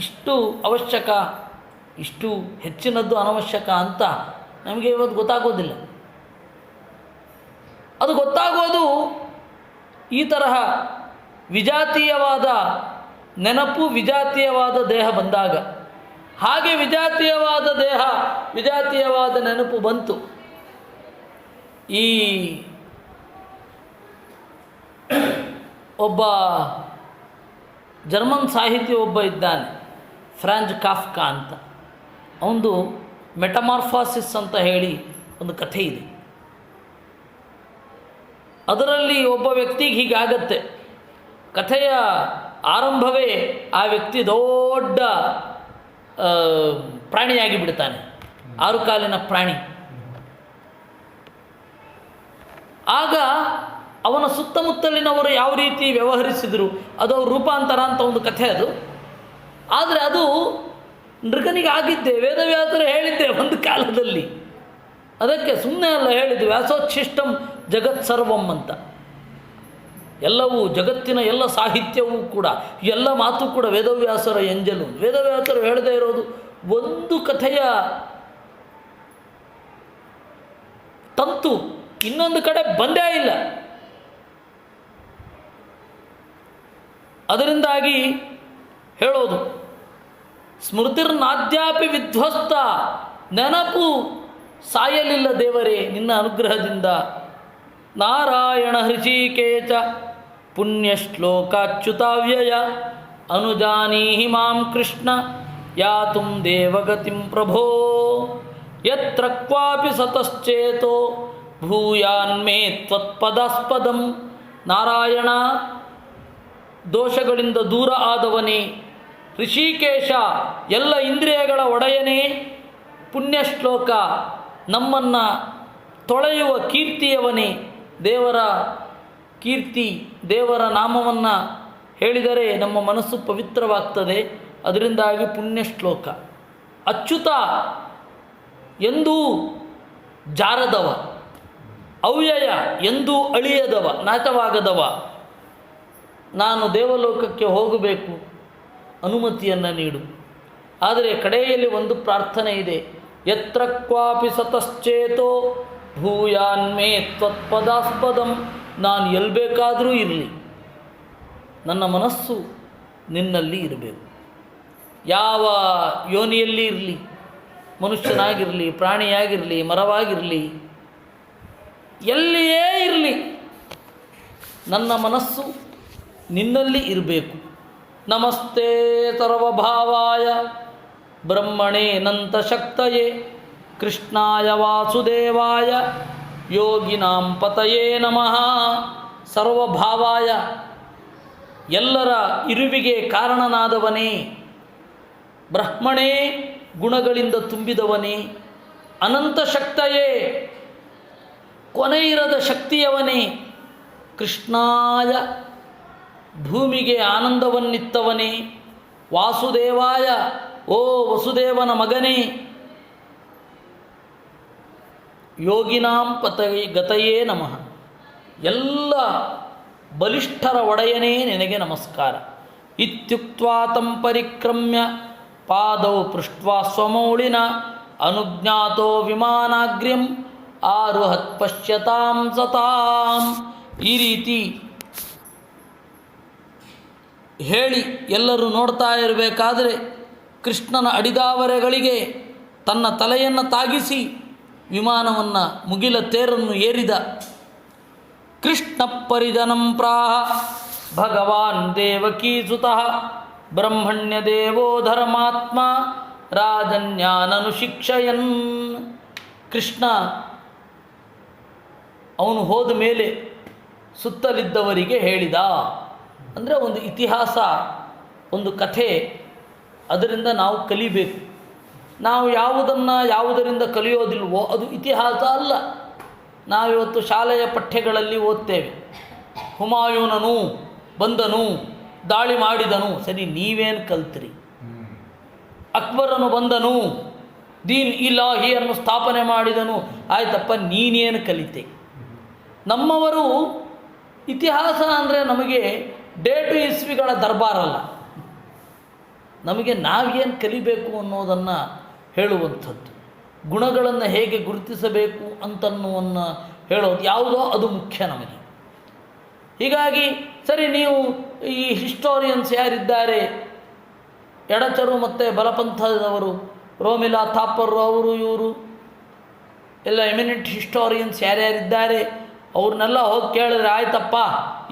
ಇಷ್ಟು ಅವಶ್ಯಕ, ಇಷ್ಟು ಹೆಚ್ಚಿನದ್ದು ಅನವಶ್ಯಕ ಅಂತ ನಮಗೆ ಇವತ್ತು ಗೊತ್ತಾಗೋದಿಲ್ಲ. ಅದು ಗೊತ್ತಾಗೋದು ಈ ತರಹ ವಿಜಾತೀಯವಾದ ನೆನಪು, ವಿಜಾತೀಯವಾದ ದೇಹ ಬಂದಾಗ. ಹಾಗೆ ವಿಜಾತೀಯವಾದ ದೇಹ, ವಿಜಾತೀಯವಾದ ನೆನಪು ಬಂತು. ಈ ಒಬ್ಬ ಜರ್ಮನ್ ಸಾಹಿತಿ ಒಬ್ಬ ಇದ್ದಾನೆ, ಫ್ರಾಂಜ್ ಕಾಫ್ಕಾ ಅಂತ. ಅವನದು ಮೆಟಮಾರ್ಫಾಸಿಸ್ ಅಂತ ಹೇಳಿ ಒಂದು ಕಥೆ ಇದೆ. ಅದರಲ್ಲಿ ಒಬ್ಬ ವ್ಯಕ್ತಿಗೆ ಹೀಗಾಗತ್ತೆ. ಕಥೆಯ ಆರಂಭವೇ ಆ ವ್ಯಕ್ತಿ ದೊಡ್ಡ ಪ್ರಾಣಿಯಾಗಿ ಬಿಡ್ತಾನೆ, 6 ಕಾಲಿನ ಪ್ರಾಣಿ. ಆಗ ಅವನ ಸುತ್ತಮುತ್ತಲಿನವರು ಯಾವ ರೀತಿ ವ್ಯವಹರಿಸಿದರು ಅದು ಅವ್ರ ರೂಪಾಂತರ ಅಂತ ಒಂದು ಕಥೆ ಅದು. ಆದರೆ ಅದು ನೃಗನಿಗೆ ಆಗಿದ್ದೆ, ವೇದವ್ಯಾಸರು ಹೇಳಿದ್ದೆ ಒಂದು ಕಾಲದಲ್ಲಿ. ಅದಕ್ಕೆ ಸುಮ್ಮನೆ ಅಲ್ಲ ಹೇಳಿದ್ದು, ವ್ಯಾಸೋಚ್ಛಿಷ್ಟಂ ಜಗತ್ ಸರ್ವಂ ಅಂತ. ಎಲ್ಲವೂ ಜಗತ್ತಿನ ಎಲ್ಲ ಸಾಹಿತ್ಯವೂ ಕೂಡ, ಎಲ್ಲ ಮಾತು ಕೂಡ ವೇದವ್ಯಾಸರ ಎಂಜಲು. ವೇದವ್ಯಾಸರು ಹೇಳದೇ ಇರೋದು ಒಂದು ಕಥೆಯ ತಂತು ಇನ್ನೊಂದು ಕಡೆ ಬಂದೇ ಇಲ್ಲ. ಅದರಿಂದಾಗಿ ಹೇಳೋದು, ಸ್ಮೃತಿರ್ನಾದ್ಯಾಪಿ ವಿಧ್ವಸ್ತ, ನೆನಪು ಸಾಯಲಿಲ್ಲ ದೇವರೇ ನಿನ್ನ ಅನುಗ್ರಹದಿಂದ. ನಾರಾಯಣ ಹೃಷಿಕೇಶ ಪುಣ್ಯಶ್ಲೋಕಾಚ್ಯುತಾವ್ಯಯ ಅನುಜಾನೀಹಿ ಮಾಂ ಕೃಷ್ಣ ಯಾತುಂ ದೇವಗತಿಂ ಪ್ರಭೋ. ಯತ್ರ ಕ್ವಾಪಿ ಸತಶ್ಚೇತೋ ಭೂಯಾನ್ಮೇ ತ್ವತ್ಪದಾಸ್ಪದಂ. ನಾರಾಯಣ, ದೋಷಗಳಿಂದ ದೂರ ಆದವನೇ, ಋಷಿಕೇಶ ಎಲ್ಲ ಇಂದ್ರಿಯಗಳ ಒಡೆಯನೇ, ಪುಣ್ಯಶ್ಲೋಕ ನಮ್ಮನ್ನು ತೊಳೆಯುವ ಕೀರ್ತಿಯವನೇ. ದೇವರ ಕೀರ್ತಿ, ದೇವರ ನಾಮವನ್ನು ಹೇಳಿದರೆ ನಮ್ಮ ಮನಸ್ಸು ಪವಿತ್ರವಾಗ್ತದೆ. ಅದರಿಂದಾಗಿ ಪುಣ್ಯಶ್ಲೋಕ. ಅಚ್ಯುತ, ಎಂದೂ ಜಾರದವ. ಅವ್ಯಯ, ಎಂದೂ ಅಳಿಯದವ, ನಾಶವಾಗದವ. ನಾನು ದೇವಲೋಕಕ್ಕೆ ಹೋಗಬೇಕು, ಅನುಮತಿಯನ್ನು ನೀಡು. ಆದರೆ ಕಡೆಯಲ್ಲಿ ಒಂದು ಪ್ರಾರ್ಥನೆ ಇದೆ, ಯತ್ರ ಕ್ವಾಪಿ ಸತಶ್ಚೇತೋ ಭೂಯಾನ್ಮೇ ತ್ವತ್ಪದಾಸ್ಪದಂ. ನಾನು ಎಲ್ಲಿ ಬೇಕಾದರೂ ಇರಲಿ, ನನ್ನ ಮನಸ್ಸು ನಿನ್ನಲ್ಲಿ ಇರಬೇಕು. ಯಾವ ಯೋನಿಯಲ್ಲಿ ಇರಲಿ, ಮನುಷ್ಯನಾಗಿರಲಿ, ಪ್ರಾಣಿಯಾಗಿರಲಿ, ಮರವಾಗಿರಲಿ, ಎಲ್ಲಿಯೇ ಇರಲಿ, ನನ್ನ ಮನಸ್ಸು ನಿನ್ನಲ್ಲಿ ಇರಬೇಕು. ನಮಸ್ತೆ ಸರ್ವಭಾವಾಯ ಬ್ರಹ್ಮಣೇ ನಂತಶಕ್ತಯೇ ಕೃಷ್ಣಾಯ ವಾಸುದೇವಾಯ ಯೋಗಿನಾಂ ಪತಯೇ ನಮಃ. ಸರ್ವಭಾವಾಯ, ಎಲ್ಲರ ಇರುವಿಗೆ ಕಾರಣನಾದವನೇ. ಬ್ರಹ್ಮಣೇ, ಗುಣಗಳಿಂದ ತುಂಬಿದವನೇ. ಅನಂತಶಕ್ತಯೇ, ಕೊನೆಯಿರದ ಶಕ್ತಿಯವನೇ. ಕೃಷ್ಣಾಯ, ಭೂಮಿಗೆ ಆನಂದವನ್ನಿತ್ತವನೇ. ವಾಸುದೇವಾಯ, ಓ ವಸುದೇವನ ಮಗನೇ. ಯೋಗಿನಾಂ ಪತಯೇ ಗತಯೇ ನಮಃ, ಎಲ್ಲ ಬಲಿಷ್ಠರ ಒಡೆಯನೇ ನಿನಗೆ ನಮಸ್ಕಾರ. ಇತ್ಯುಕ್ತ್ವಾ ತಂ ಪರಿಕ್ರಮ್ಯ ಪಾದೌ ಪೃಷ್ಟ್ವಾ ಸ್ವಮೌಳಿನ ಅನುಜ್ಞಾತೋ ವಿಮಾನಾಗ್ರ್ಯಂ ಆರುಹತ್ ಪಶ್ಯತಾಂ ಸತಾಂ. ಈ ರೀತಿ ಹೇಳಿ ಎಲ್ಲರೂ ನೋಡ್ತಾ ಇರಬೇಕಾದರೆ ಕೃಷ್ಣನ ಅಡಿದಾವರೆಗಳಿಗೆ ತನ್ನ ತಲೆಯನ್ನು ತಾಗಿಸಿ ವಿಮಾನವನ್ನು, ಮುಗಿಲ ತೇರನ್ನು ಏರಿದ. ಕೃಷ್ಣ ಪರಿಜನಂ ಪ್ರಾಹ ಭಗವಾನ್ ದೇವಕೀಸುತಃ ಬ್ರಹ್ಮಣ್ಯ ದೇವೋ ಧರ್ಮಾತ್ಮ ರಾಜನ್ಯಾನನು ಶಿಕ್ಷಯನ್. ಕೃಷ್ಣ ಅವನು ಹೋದ ಮೇಲೆ ಸುತ್ತಲಿದ್ದವರಿಗೆ ಹೇಳಿದ. ಅಂದರೆ ಒಂದು ಇತಿಹಾಸ, ಒಂದು ಕಥೆ, ಅದರಿಂದ ನಾವು ಕಲಿಬೇಕು. ನಾವು ಯಾವುದರಿಂದ ಕಲಿಯೋದಿಲ್ವೋ ಅದು ಇತಿಹಾಸ ಅಲ್ಲ. ನಾವಿವತ್ತು ಶಾಲೆಯ ಪಠ್ಯಗಳಲ್ಲಿ ಓದ್ತೇವೆ, ಹುಮಾಯೂನನು ಬಂದನು, ದಾಳಿ ಮಾಡಿದನು. ಸರಿ, ನೀವೇನು ಕಲ್ತ್ರಿ? ಅಕ್ಬರನು ಬಂದನು, ದೀನ್ ಇಲಾಹಿಯನ್ನು ಸ್ಥಾಪನೆ ಮಾಡಿದನು. ಆಯ್ತಪ್ಪ, ನೀನೇನು ಕಲಿತೆ? ನಮ್ಮವರು ಇತಿಹಾಸ ಅಂದರೆ ನಮಗೆ ಡೇಟು ಇಸ್ವಿಗಳ ದರ್ಬಾರಲ್ಲ, ನಮಗೆ ನಾವೇನು ಕಲಿಬೇಕು ಅನ್ನೋದನ್ನು ಹೇಳುವಂಥದ್ದು. ಗುಣಗಳನ್ನು ಹೇಗೆ ಗುರುತಿಸಬೇಕು ಅಂತನ್ನುವನ್ನು ಹೇಳೋದು ಯಾವುದೋ ಅದು ಮುಖ್ಯ ನಮಗೆ. ಹೀಗಾಗಿ ಸರಿ, ನೀವು ಈ ಹಿಸ್ಟೋರಿಯನ್ಸ್ ಯಾರಿದ್ದಾರೆ, ಎಡಚರು ಮತ್ತು ಬಲಪಂಥದವರು, ರೋಮಿಲಾ ಥಾಪರ್ ಅವರು ಇವರು ಎಲ್ಲ ಎಮಿನೆಂಟ್ ಹಿಸ್ಟೋರಿಯನ್ಸ್ ಯಾರ್ಯಾರಿದ್ದಾರೆ ಅವ್ರನ್ನೆಲ್ಲ ಹೋಗಿ ಕೇಳಿದ್ರೆ ಆಯ್ತಪ್ಪ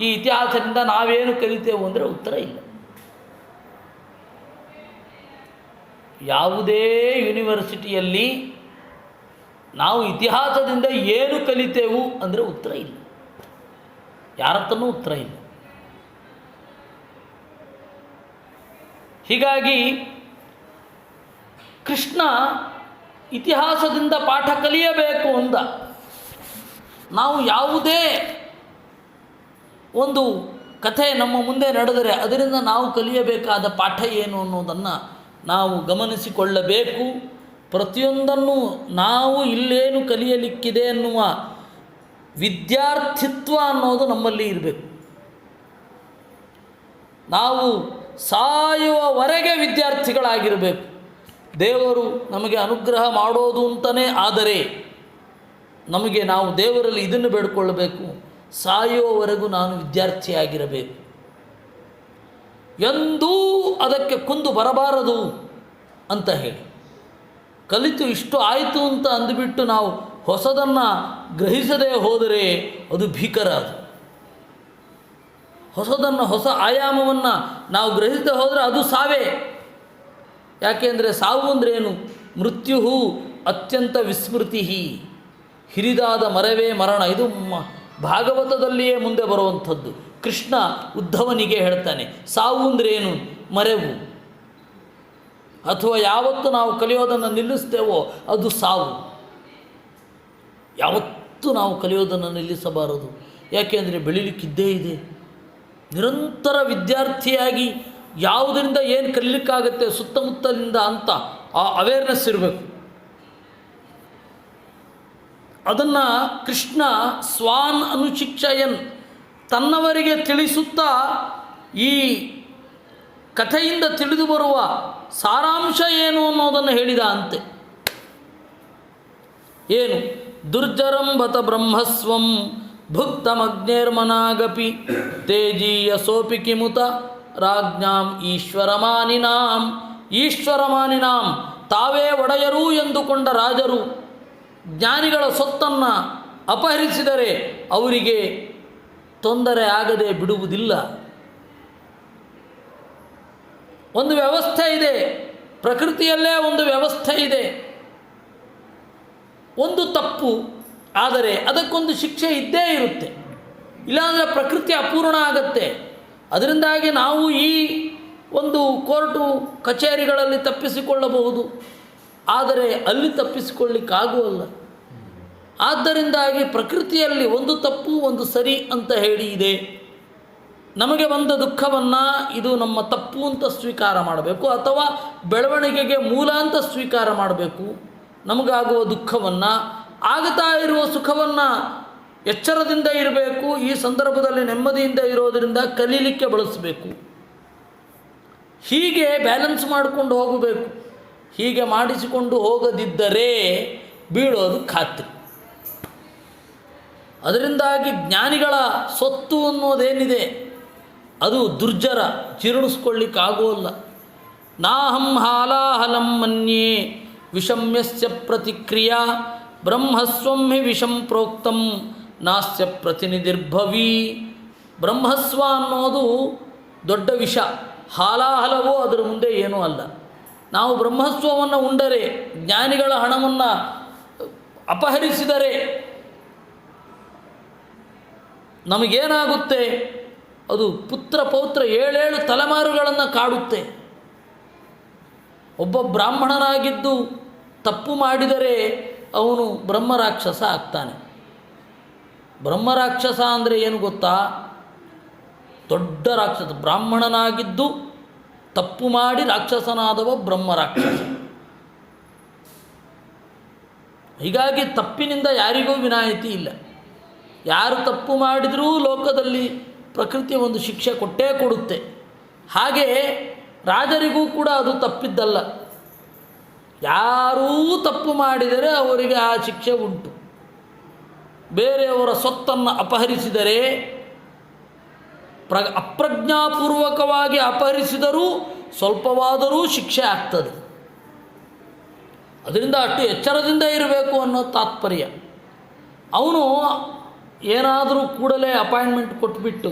ಈ ಇತಿಹಾಸದಿಂದ ನಾವೇನು ಕಲಿತೇವೆ ಅಂದರೆ ಉತ್ತರ ಇಲ್ಲ. ಯಾವುದೇ ಯೂನಿವರ್ಸಿಟಿಯಲ್ಲಿ ನಾವು ಇತಿಹಾಸದಿಂದ ಏನು ಕಲಿತೇವು ಅಂದರೆ ಉತ್ತರ ಇಲ್ಲ, ಯಾರತ್ತನೂ ಉತ್ತರ ಇಲ್ಲ. ಹೀಗಾಗಿ ಕೃಷ್ಣ ಇತಿಹಾಸದಿಂದ ಪಾಠ ಕಲಿಯಬೇಕು ಅಂದ. ನಾವು ಯಾವುದೇ ಒಂದು ಕಥೆ ನಮ್ಮ ಮುಂದೆ ನಡೆದರೆ ಅದರಿಂದ ನಾವು ಕಲಿಯಬೇಕಾದ ಪಾಠ ಏನು ಅನ್ನೋದನ್ನು ನಾವು ಗಮನಿಸಿಕೊಳ್ಳಬೇಕು. ಪ್ರತಿಯೊಂದನ್ನು ನಾವು ಇಲ್ಲೇನು ಕಲಿಯಲಿಕ್ಕಿದೆ ಅನ್ನುವ ವಿದ್ಯಾರ್ಥಿತ್ವ ಅನ್ನೋದು ನಮ್ಮಲ್ಲಿ ಇರಬೇಕು. ನಾವು ಸಾಯುವವರೆಗೆ ವಿದ್ಯಾರ್ಥಿಗಳಾಗಿರಬೇಕು. ದೇವರು ನಮಗೆ ಅನುಗ್ರಹ ಮಾಡೋದು ಅಂತಲೇ ಆದರೆ ನಮಗೆ ನಾವು ದೇವರಲ್ಲಿ ಇದನ್ನು ಬೇಡಿಕೊಳ್ಳಬೇಕು, ಸಾಯುವವರೆಗೂ ನಾನು ವಿದ್ಯಾರ್ಥಿಯಾಗಿರಬೇಕು, ಎಂದೂ ಅದಕ್ಕೆ ಕುಂದು ಬರಬಾರದು ಅಂತ ಹೇಳಿ. ಕಲಿತು ಇಷ್ಟು ಆಯಿತು ಅಂತ ಅಂದುಬಿಟ್ಟು ನಾವು ಹೊಸದನ್ನು ಗ್ರಹಿಸದೇ ಹೋದರೆ ಅದು ಭೀಕರ. ಅದು ಹೊಸದನ್ನು, ಹೊಸ ಆಯಾಮವನ್ನು ನಾವು ಗ್ರಹಿಸದೆ ಹೋದರೆ ಅದು ಸಾವೇ. ಯಾಕೆಂದರೆ ಸಾವು ಅಂದರೆ ಏನು? ಮೃತ್ಯು ಅತ್ಯಂತ ವಿಸ್ಮೃತಿ, ಹಿರಿದಾದ ಮರವೇ ಮರಣ. ಇದು ಭಾಗವತದಲ್ಲಿಯೇ ಮುಂದೆ ಬರುವಂಥದ್ದು. ಕೃಷ್ಣ ಉದ್ಧವನಿಗೆ ಹೇಳ್ತಾನೆ, ಸಾವು ಅಂದರೆ ಏನು? ಮರೆವು. ಅಥವಾ ಯಾವತ್ತು ನಾವು ಕಲಿಯೋದನ್ನು ನಿಲ್ಲಿಸ್ತೇವೋ ಅದು ಸಾವು. ಯಾವತ್ತೂ ನಾವು ಕಲಿಯೋದನ್ನು ನಿಲ್ಲಿಸಬಾರದು. ಯಾಕೆಂದರೆ ಬೆಳೀಲಿಕ್ಕಿದ್ದೇ ಇದೆ. ನಿರಂತರ ವಿದ್ಯಾರ್ಥಿಯಾಗಿ ಯಾವುದರಿಂದ ಏನು ಕಲಿಲಿಕ್ಕಾಗತ್ತೆ ಸುತ್ತಮುತ್ತಲಿಂದ ಅಂತ ಆ ಅವೇರ್ನೆಸ್ ಇರಬೇಕು. ಅದನ್ನು ಕೃಷ್ಣ ಸ್ವಾನ್ ಅನುಶಿಕ್ಷಯನ್, ತನ್ನವರಿಗೆ ತಿಳಿಸುತ್ತಾ ಈ ಕಥೆಯಿಂದ ತಿಳಿದು ಬರುವ ಸಾರಾಂಶ ಏನು ಅನ್ನೋದನ್ನು ಹೇಳಿದ ಅಂತೆ. ಏನು? ದುರ್ಜರಂಭತ ಬ್ರಹ್ಮಸ್ವಂ ಭುಕ್ತಮಗ್ನೇರ್ಮನಾಗಪಿ ತೇಜೀಯ ಸೋಪಿ ಕಿಮುತ ರಾಜ್ಞಾಂ ಈಶ್ವರಮಾನಿನಾಂ. ಈಶ್ವರಮಾನಿನಾಂ, ತಾವೇ ಒಡೆಯರು ಎಂದುಕೊಂಡ ರಾಜರು ಜ್ಞಾನಿಗಳ ಸೊತ್ತನ್ನು ಅಪಹರಿಸಿದರೆ ಅವರಿಗೆ ತೊಂದರೆ ಆಗದೆ ಬಿಡುವುದಿಲ್ಲ. ಒಂದು ವ್ಯವಸ್ಥೆ ಇದೆ, ಪ್ರಕೃತಿಯಲ್ಲೇ ಒಂದು ವ್ಯವಸ್ಥೆ ಇದೆ. ಒಂದು ತಪ್ಪು ಆದರೆ ಅದಕ್ಕೊಂದು ಶಿಕ್ಷೆ ಇದ್ದೇ ಇರುತ್ತೆ, ಇಲ್ಲಾಂದರೆ ಪ್ರಕೃತಿ ಅಪೂರ್ಣ ಆಗತ್ತೆ. ಅದರಿಂದಾಗಿ ನಾವು ಈ ಒಂದು ಕೋರ್ಟು ಕಚೇರಿಗಳಲ್ಲಿ ತಪ್ಪಿಸಿಕೊಳ್ಳಬಹುದು, ಆದರೆ ಅಲ್ಲಿ ತಪ್ಪಿಸಿಕೊಳ್ಳಿಕ್ಕಾಗುವಲ್ಲ. ಆದ್ದರಿಂದಾಗಿ ಪ್ರಕೃತಿಯಲ್ಲಿ ಒಂದು ತಪ್ಪು ಒಂದು ಸರಿ ಅಂತ ಹೇಳಿ ಇದೆ. ನಮಗೆ ಬಂದ ದುಃಖವನ್ನು ಇದು ನಮ್ಮ ತಪ್ಪು ಅಂತ ಸ್ವೀಕಾರ ಮಾಡಬೇಕು, ಅಥವಾ ಬೆಳವಣಿಗೆಗೆ ಮೂಲ ಅಂತ ಸ್ವೀಕಾರ ಮಾಡಬೇಕು. ನಮಗಾಗುವ ದುಃಖವನ್ನು, ಆಗುತ್ತಾ ಇರುವ ಸುಖವನ್ನು ಎಚ್ಚರದಿಂದ ಇರಬೇಕು. ಈ ಸಂದರ್ಭದಲ್ಲಿ ನೆಮ್ಮದಿಯಿಂದ ಇರೋದರಿಂದ ಕಲೀಲಿಕ್ಕೆ ಬಳಸಬೇಕು. ಹೀಗೆ ಬ್ಯಾಲೆನ್ಸ್ ಮಾಡಿಕೊಂಡು ಹೋಗಬೇಕು. ಹೀಗೆ ಮಾಡಿಸಿಕೊಂಡು ಹೋಗದಿದ್ದರೆ ಬೀಳೋದು ಖಾತ್ರಿ. ಅದರಿಂದಾಗಿ ಜ್ಞಾನಿಗಳ ಸೊತ್ತು ಅನ್ನೋದೇನಿದೆ ಅದು ದುರ್ಜರ, ಜೀರ್ಣಿಸ್ಕೊಳ್ಳಿಕ್ಕಾಗೋಲ್ಲ. ನಾಹಂ ಹಾಲಾಹಲಂ ಮನ್ಯೇ ವಿಷಮ್ಯಸ್ಯ ಪ್ರತಿಕ್ರಿಯಾ ಬ್ರಹ್ಮಸ್ವಂ ಹಿ ವಿಷಂ ಪ್ರೋಕ್ತಂ ನಾಸ್ಯ ಪ್ರತಿನಿಧಿರ್ಭವಿ. ಬ್ರಹ್ಮಸ್ವ ಅನ್ನೋದು ದೊಡ್ಡ ವಿಷ, ಹಾಲಾಹಲವೋ ಅದರ ಮುಂದೆ ಏನೂ ಅಲ್ಲ. ನಾವು ಬ್ರಹ್ಮಸ್ವವನ್ನು ಉಂಡರೆ, ಜ್ಞಾನಿಗಳ ಹಣವನ್ನು ಅಪಹರಿಸಿದರೆ ನಮಗೇನಾಗುತ್ತೆ? ಅದು ಪುತ್ರ ಪೌತ್ರ 7 ತಲೆಮಾರುಗಳನ್ನು ಕಾಡುತ್ತೆ. ಒಬ್ಬ ಬ್ರಾಹ್ಮಣನಾಗಿದ್ದು ತಪ್ಪು ಮಾಡಿದರೆ ಅವನು ಬ್ರಹ್ಮರಾಕ್ಷಸ ಆಗ್ತಾನೆ. ಬ್ರಹ್ಮರಾಕ್ಷಸ ಅಂದರೆ ಏನು ಗೊತ್ತಾ? ದೊಡ್ಡ ರಾಕ್ಷಸ. ಬ್ರಾಹ್ಮಣನಾಗಿದ್ದು ತಪ್ಪು ಮಾಡಿ ರಾಕ್ಷಸನಾದವ ಬ್ರಹ್ಮರಾಕ್ಷಸ. ಹೀಗಾಗಿ ತಪ್ಪಿನಿಂದ ಯಾರಿಗೂ ವಿನಾಯಿತಿ ಇಲ್ಲ. ಯಾರು ತಪ್ಪು ಮಾಡಿದರೂ ಲೋಕದಲ್ಲಿ ಪ್ರಕೃತಿ ಒಂದು ಶಿಕ್ಷೆ ಕೊಟ್ಟೇ ಕೊಡುತ್ತೆ. ಹಾಗೆ ರಾಜರಿಗೂ ಕೂಡ ಅದು ತಪ್ಪಿದ್ದಲ್ಲ. ಯಾರೂ ತಪ್ಪು ಮಾಡಿದರೆ ಅವರಿಗೆ ಆ ಶಿಕ್ಷೆ ಉಂಟು. ಬೇರೆಯವರ ಸೊತ್ತನ್ನು ಅಪಹರಿಸಿದರೆ, ಅಪ್ರಜ್ಞಾಪೂರ್ವಕವಾಗಿ ಅಪಹರಿಸಿದರೂ ಸ್ವಲ್ಪವಾದರೂ ಶಿಕ್ಷೆ ಆಗ್ತದೆ. ಅದರಿಂದ ಅಷ್ಟು ಎಚ್ಚರದಿಂದ ಇರಬೇಕು ಅನ್ನೋ ತಾತ್ಪರ್ಯ. ಅವನು ಏನಾದರೂ ಕೂಡಲೇ ಅಪಾಯಿಂಟ್ಮೆಂಟ್ ಕೊಟ್ಬಿಟ್ಟು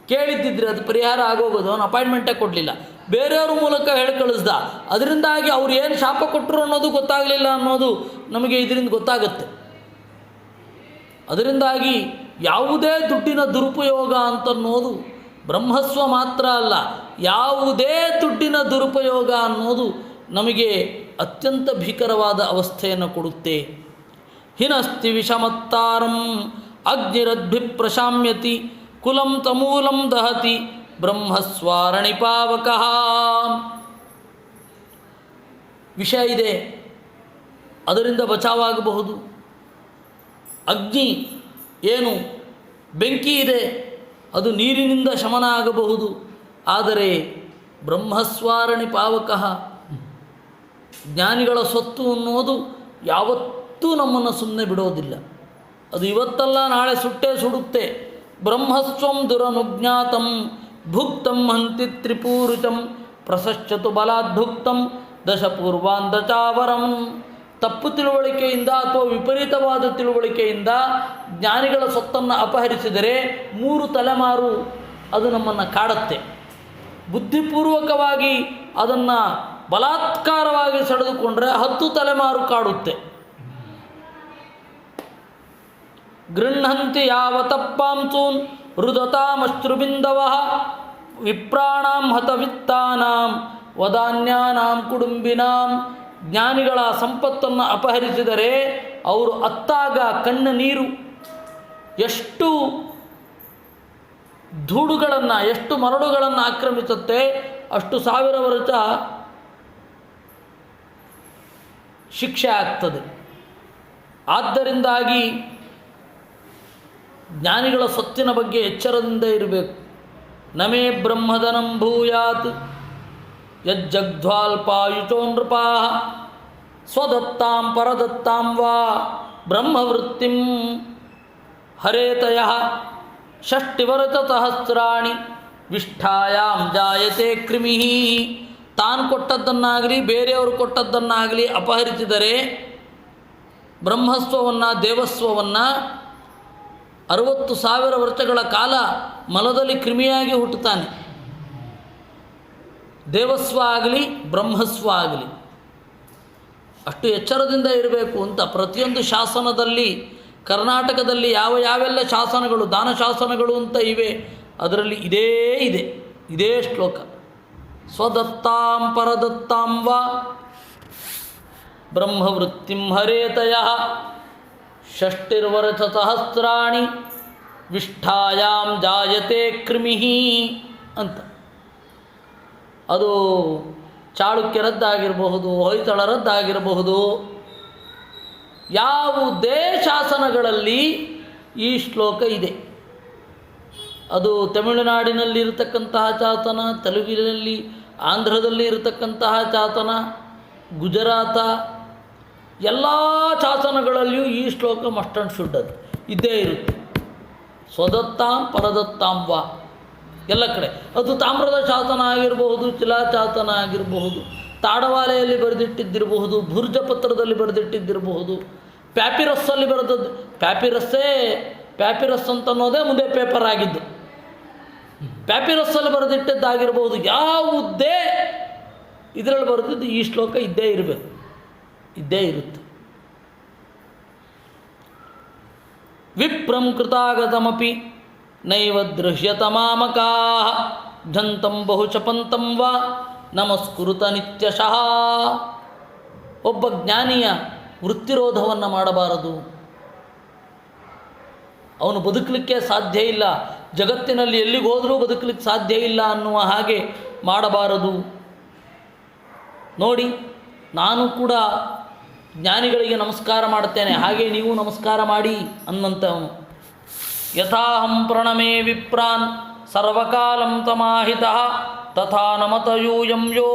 ಕೇಳಿದ್ದಿದ್ರೆ ಅದು ಪರಿಹಾರ ಆಗೋಗೋದು. ಅವನು ಅಪಾಯಿಂಟ್ಮೆಂಟೇ ಕೊಡಲಿಲ್ಲ, ಬೇರೆಯವ್ರ ಮೂಲಕ ಹೇಳಿ ಕಳಿಸ್ದ. ಅದರಿಂದಾಗಿ ಅವ್ರು ಏನು ಶಾಪ ಕೊಟ್ಟರು ಅನ್ನೋದು ಗೊತ್ತಾಗಲಿಲ್ಲ ಅನ್ನೋದು ನಮಗೆ ಇದರಿಂದ ಗೊತ್ತಾಗುತ್ತೆ. ಅದರಿಂದಾಗಿ ಯಾವುದೇ ದುಡ್ಡಿನ ದುರುಪಯೋಗ ಅಂತನ್ನೋದು ಬ್ರಹ್ಮಸ್ವ ಮಾತ್ರ ಅಲ್ಲ, ಯಾವುದೇ ದುಡ್ಡಿನ ದುರುಪಯೋಗ ಅನ್ನೋದು ನಮಗೆ ಅತ್ಯಂತ ಭೀಕರವಾದ ಅವಸ್ಥೆಯನ್ನು ಕೊಡುತ್ತೆ. ಹಿನಸ್ತಿ ವಿಷಮತ್ತಾರಂ ಅಗ್ನಿರದ್ಭಿ ಪ್ರಶಾಮ್ಯತಿ ಕುಲಂ ತಮೂಲಂ ದಹತಿ ಬ್ರಹ್ಮಸ್ವಾರಣಿಪಾವಕಃ. ವಿಷ ಇದೆ, ಅದರಿಂದ ಬಚಾವಾಗಬಹುದು. ಅಗ್ನಿ ಏನು ಬೆಂಕಿ ಇದೆ, ಅದು ನೀರಿನಿಂದ ಶಮನ ಆಗಬಹುದು. ಆದರೆ ಬ್ರಹ್ಮಸ್ವಾರಣಿಪಾವಕಃ, ಜ್ಞಾನಿಗಳ ಸ್ವತ್ತು ಅನ್ನೋದು ಯಾವತ್ತೂ ನಮ್ಮನ್ನು ಸುಮ್ಮನೆ ಬಿಡೋದಿಲ್ಲ. ಅದು ಇವತ್ತಲ್ಲ ನಾಳೆ ಸುಟ್ಟೇ ಸುಡುತ್ತೆ. ಬ್ರಹ್ಮಸ್ವಂ ದುರನುಜ್ಞಾತಂ ಭುಕ್ತಂ ಹಂತಿ ತ್ರಿಪೂರುಷಂ ಪ್ರಸಶ್ಚತು ಬಲಾದ್ಭುಕ್ತಂ ದಶಪೂರ್ವಾಂಧಚಾವರಂ. ತಪ್ಪು ತಿಳುವಳಿಕೆಯಿಂದ ಅಥವಾ ವಿಪರೀತವಾದ ತಿಳುವಳಿಕೆಯಿಂದ ಜ್ಞಾನಿಗಳ ಸ್ವತ್ತನ್ನು ಅಪಹರಿಸಿದರೆ 3 ತಲೆಮಾರು ಅದು ನಮ್ಮನ್ನು ಕಾಡುತ್ತೆ. ಬುದ್ಧಿಪೂರ್ವಕವಾಗಿ ಅದನ್ನು ಬಲಾತ್ಕಾರವಾಗಿ ಸೆಳೆದುಕೊಂಡ್ರೆ 10 ತಲೆಮಾರು ಕಾಡುತ್ತೆ. ಗೃಹಂತಿ ಯಾವತಪ್ಪಾಂಸೂನ್ ರುದತಾಮಶ್ರುಬಿಂದವಃ ವಿಪ್ರಾಣಾಂ ಹತವಿತ್ತಾನಾಂ ವದಾನ್ಯಾನಾಂ ಕುಡುಂಬಿನಾಂ. ಜ್ಞಾನಿಗಳ ಸಂಪತ್ತನ್ನು ಅಪಹರಿಸಿದರೆ ಅವರು ಅತ್ತಾಗ ಕಣ್ಣ ನೀರು ಎಷ್ಟು ಧೂಳುಗಳನ್ನು, ಎಷ್ಟು ಮರಳುಗಳನ್ನು ಆಕ್ರಮಿಸುತ್ತೆ, ಅಷ್ಟು 1000 ವರ್ಷ ಶಿಕ್ಷೆ ಆಗ್ತದೆ. ಆದ್ದರಿಂದಾಗಿ ಜ್ಞಾನಿಗಳ ಸ್ವತ್ತಿನ ಬಗ್ಗೆ ಎಚ್ಚರದಿಂದ ಇರಬೇಕು. ನಮೇ ಬ್ರಹ್ಮಧನಂ ಭೂಯಾತ್ ಯಜ್ಜಗ್ಧ್ವಾಲ್ಪಾಯುಚೋ ನೃಪಾಃ ಸ್ವದತ್ತಾಂ ಪರದತ್ತಾಂ ವಾ ಬ್ರಹ್ಮವೃತ್ತಿಂ ಹರೇತಯಃ ಷಷ್ಟಿವರಸಹಸ್ರಾಣಿ ವಿಷ್ಠಾಯಾಂ ಜಾಯತೆ ಕ್ರಿಮಿಃ. ತಾನು ಕೊಟ್ಟದ್ದನ್ನಾಗಲಿ ಬೇರೆಯವರು ಕೊಟ್ಟದ್ದನ್ನಾಗಲಿ ಅಪಹರಿಸಿದರೆ ಬ್ರಹ್ಮಸ್ವವನ್ನು, ದೇವಸ್ವವನ್ನು 60,000 ವರ್ಷಗಳ ಕಾಲ ಮಲದಲ್ಲಿ ಕ್ರಿಮಿಯಾಗಿ ಹುಟ್ಟುತ್ತಾನೆ. ದೇವಸ್ವ ಆಗಲಿ ಬ್ರಹ್ಮಸ್ವ ಆಗಲಿ ಅಷ್ಟು ಎಚ್ಚರದಿಂದ ಇರಬೇಕು ಅಂತ ಪ್ರತಿಯೊಂದು ಶಾಸನದಲ್ಲಿ, ಕರ್ನಾಟಕದಲ್ಲಿ ಯಾವೆಲ್ಲ ಶಾಸನಗಳು, ದಾನ ಶಾಸನಗಳು ಅಂತ ಇವೆ, ಅದರಲ್ಲಿ ಇದೇ ಶ್ಲೋಕ. ಸ್ವದತ್ತಾಂ ಪರದತ್ತಾಂ ವಾ ಬ್ರಹ್ಮವೃತ್ತಿಂ ಹರೇತಯಃ ಷಷ್ಟಿರ್ವರಸಹಸ್ರಾಣಿ ವಿಷ್ಠಾಯಾಂ ಜಾಯತೆ ಕ್ರಿಮಿಃ ಅಂತ. ಅದು ಚಾಳುಕ್ಯರದ್ದಾಗಿರಬಹುದು, ಹೊಯ್ಸಳರದ್ದಾಗಿರಬಹುದು, ಯಾವುದೇ ಶಾಸನಗಳಲ್ಲಿ ಈ ಶ್ಲೋಕ ಇದೆ. ಅದು ತಮಿಳುನಾಡಿನಲ್ಲಿ ಇರತಕ್ಕಂತಹ ಶಾಸನ, ತೆಲುಗಿನಲ್ಲಿ, ಆಂಧ್ರದಲ್ಲಿ ಇರತಕ್ಕಂತಹ ಶಾಸನ, ಗುಜರಾತ, ಎಲ್ಲ ಶಾಸನಗಳಲ್ಲಿಯೂ ಈ ಶ್ಲೋಕ ಮಸ್ಟ್ ಆ್ಯಂಡ್ ಶುಡ್ ಅದು ಇದ್ದೇ ಇರುತ್ತೆ. ಸ್ವದತ್ತಾಂ ಪರದತ್ತಾಂ ವಾ ಎಲ್ಲ ಕಡೆ. ಅದು ತಾಮ್ರದ ಶಾಸನ ಆಗಿರಬಹುದು, ಶಿಲಾಶಾಸನ ಆಗಿರಬಹುದು, ತಾಡವಾಲೆಯಲ್ಲಿ ಬರೆದಿಟ್ಟಿದ್ದಿರಬಹುದು, ಭುರ್ಜಪತ್ರದಲ್ಲಿ ಬರೆದಿಟ್ಟಿದ್ದಿರಬಹುದು, ಪ್ಯಾಪಿರಸ್ಸಲ್ಲಿ ಬರೆದದ್ದು. ಪ್ಯಾಪಿರಸ್ ಅಂತ ಅನ್ನೋದೇ ಮುಂದೆ ಪೇಪರ್ ಆಗಿದ್ದು. ಪ್ಯಾಪಿರಸ್ಸಲ್ಲಿ ಬರೆದಿಟ್ಟಿದ್ದಾಗಿರಬಹುದು. ಯಾವುದೇ ಇದರಲ್ಲಿ ಬರೆದಿದ್ದು ಈ ಶ್ಲೋಕ ಇದ್ದೇ ಇರುತ್ತೆ. ವಿಪ್ರಂ ಕೃತಾಗತಮಪಿ ನೈವ ದೃಶ್ಯತಮಾಮಕಾಃ ಝಂತಂ ಬಹುಶಪಂತಂ ವಾ ನಮಸ್ಕುರುತ ನಿತ್ಯಶಃ. ಒಬ್ಬ ಜ್ಞಾನಿಯ ವೃತ್ತಿರೋಧವನ್ನು ಮಾಡಬಾರದು. ಅವನು ಬದುಕಲಿಕ್ಕೆ ಸಾಧ್ಯ ಇಲ್ಲ, ಜಗತ್ತಿನಲ್ಲಿ ಎಲ್ಲಿಗೆ ಹೋದರೂ ಬದುಕಲಿಕ್ಕೆ ಸಾಧ್ಯ ಇಲ್ಲ ಅನ್ನುವ ಹಾಗೆ ಮಾಡಬಾರದು. ನೋಡಿ, ನಾನು ಕೂಡ ಜ್ಞಾನಿಗಳಿಗೆ ನಮಸ್ಕಾರ ಮಾಡ್ತೇನೆ, ಹಾಗೆ ನೀವು ನಮಸ್ಕಾರ ಮಾಡಿ ಅನ್ನಂತವನು. ಯಥಾಹಂ ಪ್ರಣಮೇ ವಿಪ್ರಾನ್ ಸರ್ವಕಾಲಂ ತಮಾಹಿತಃ ತಥಾ ನಮತ ಯೂಯಂ ಯೋ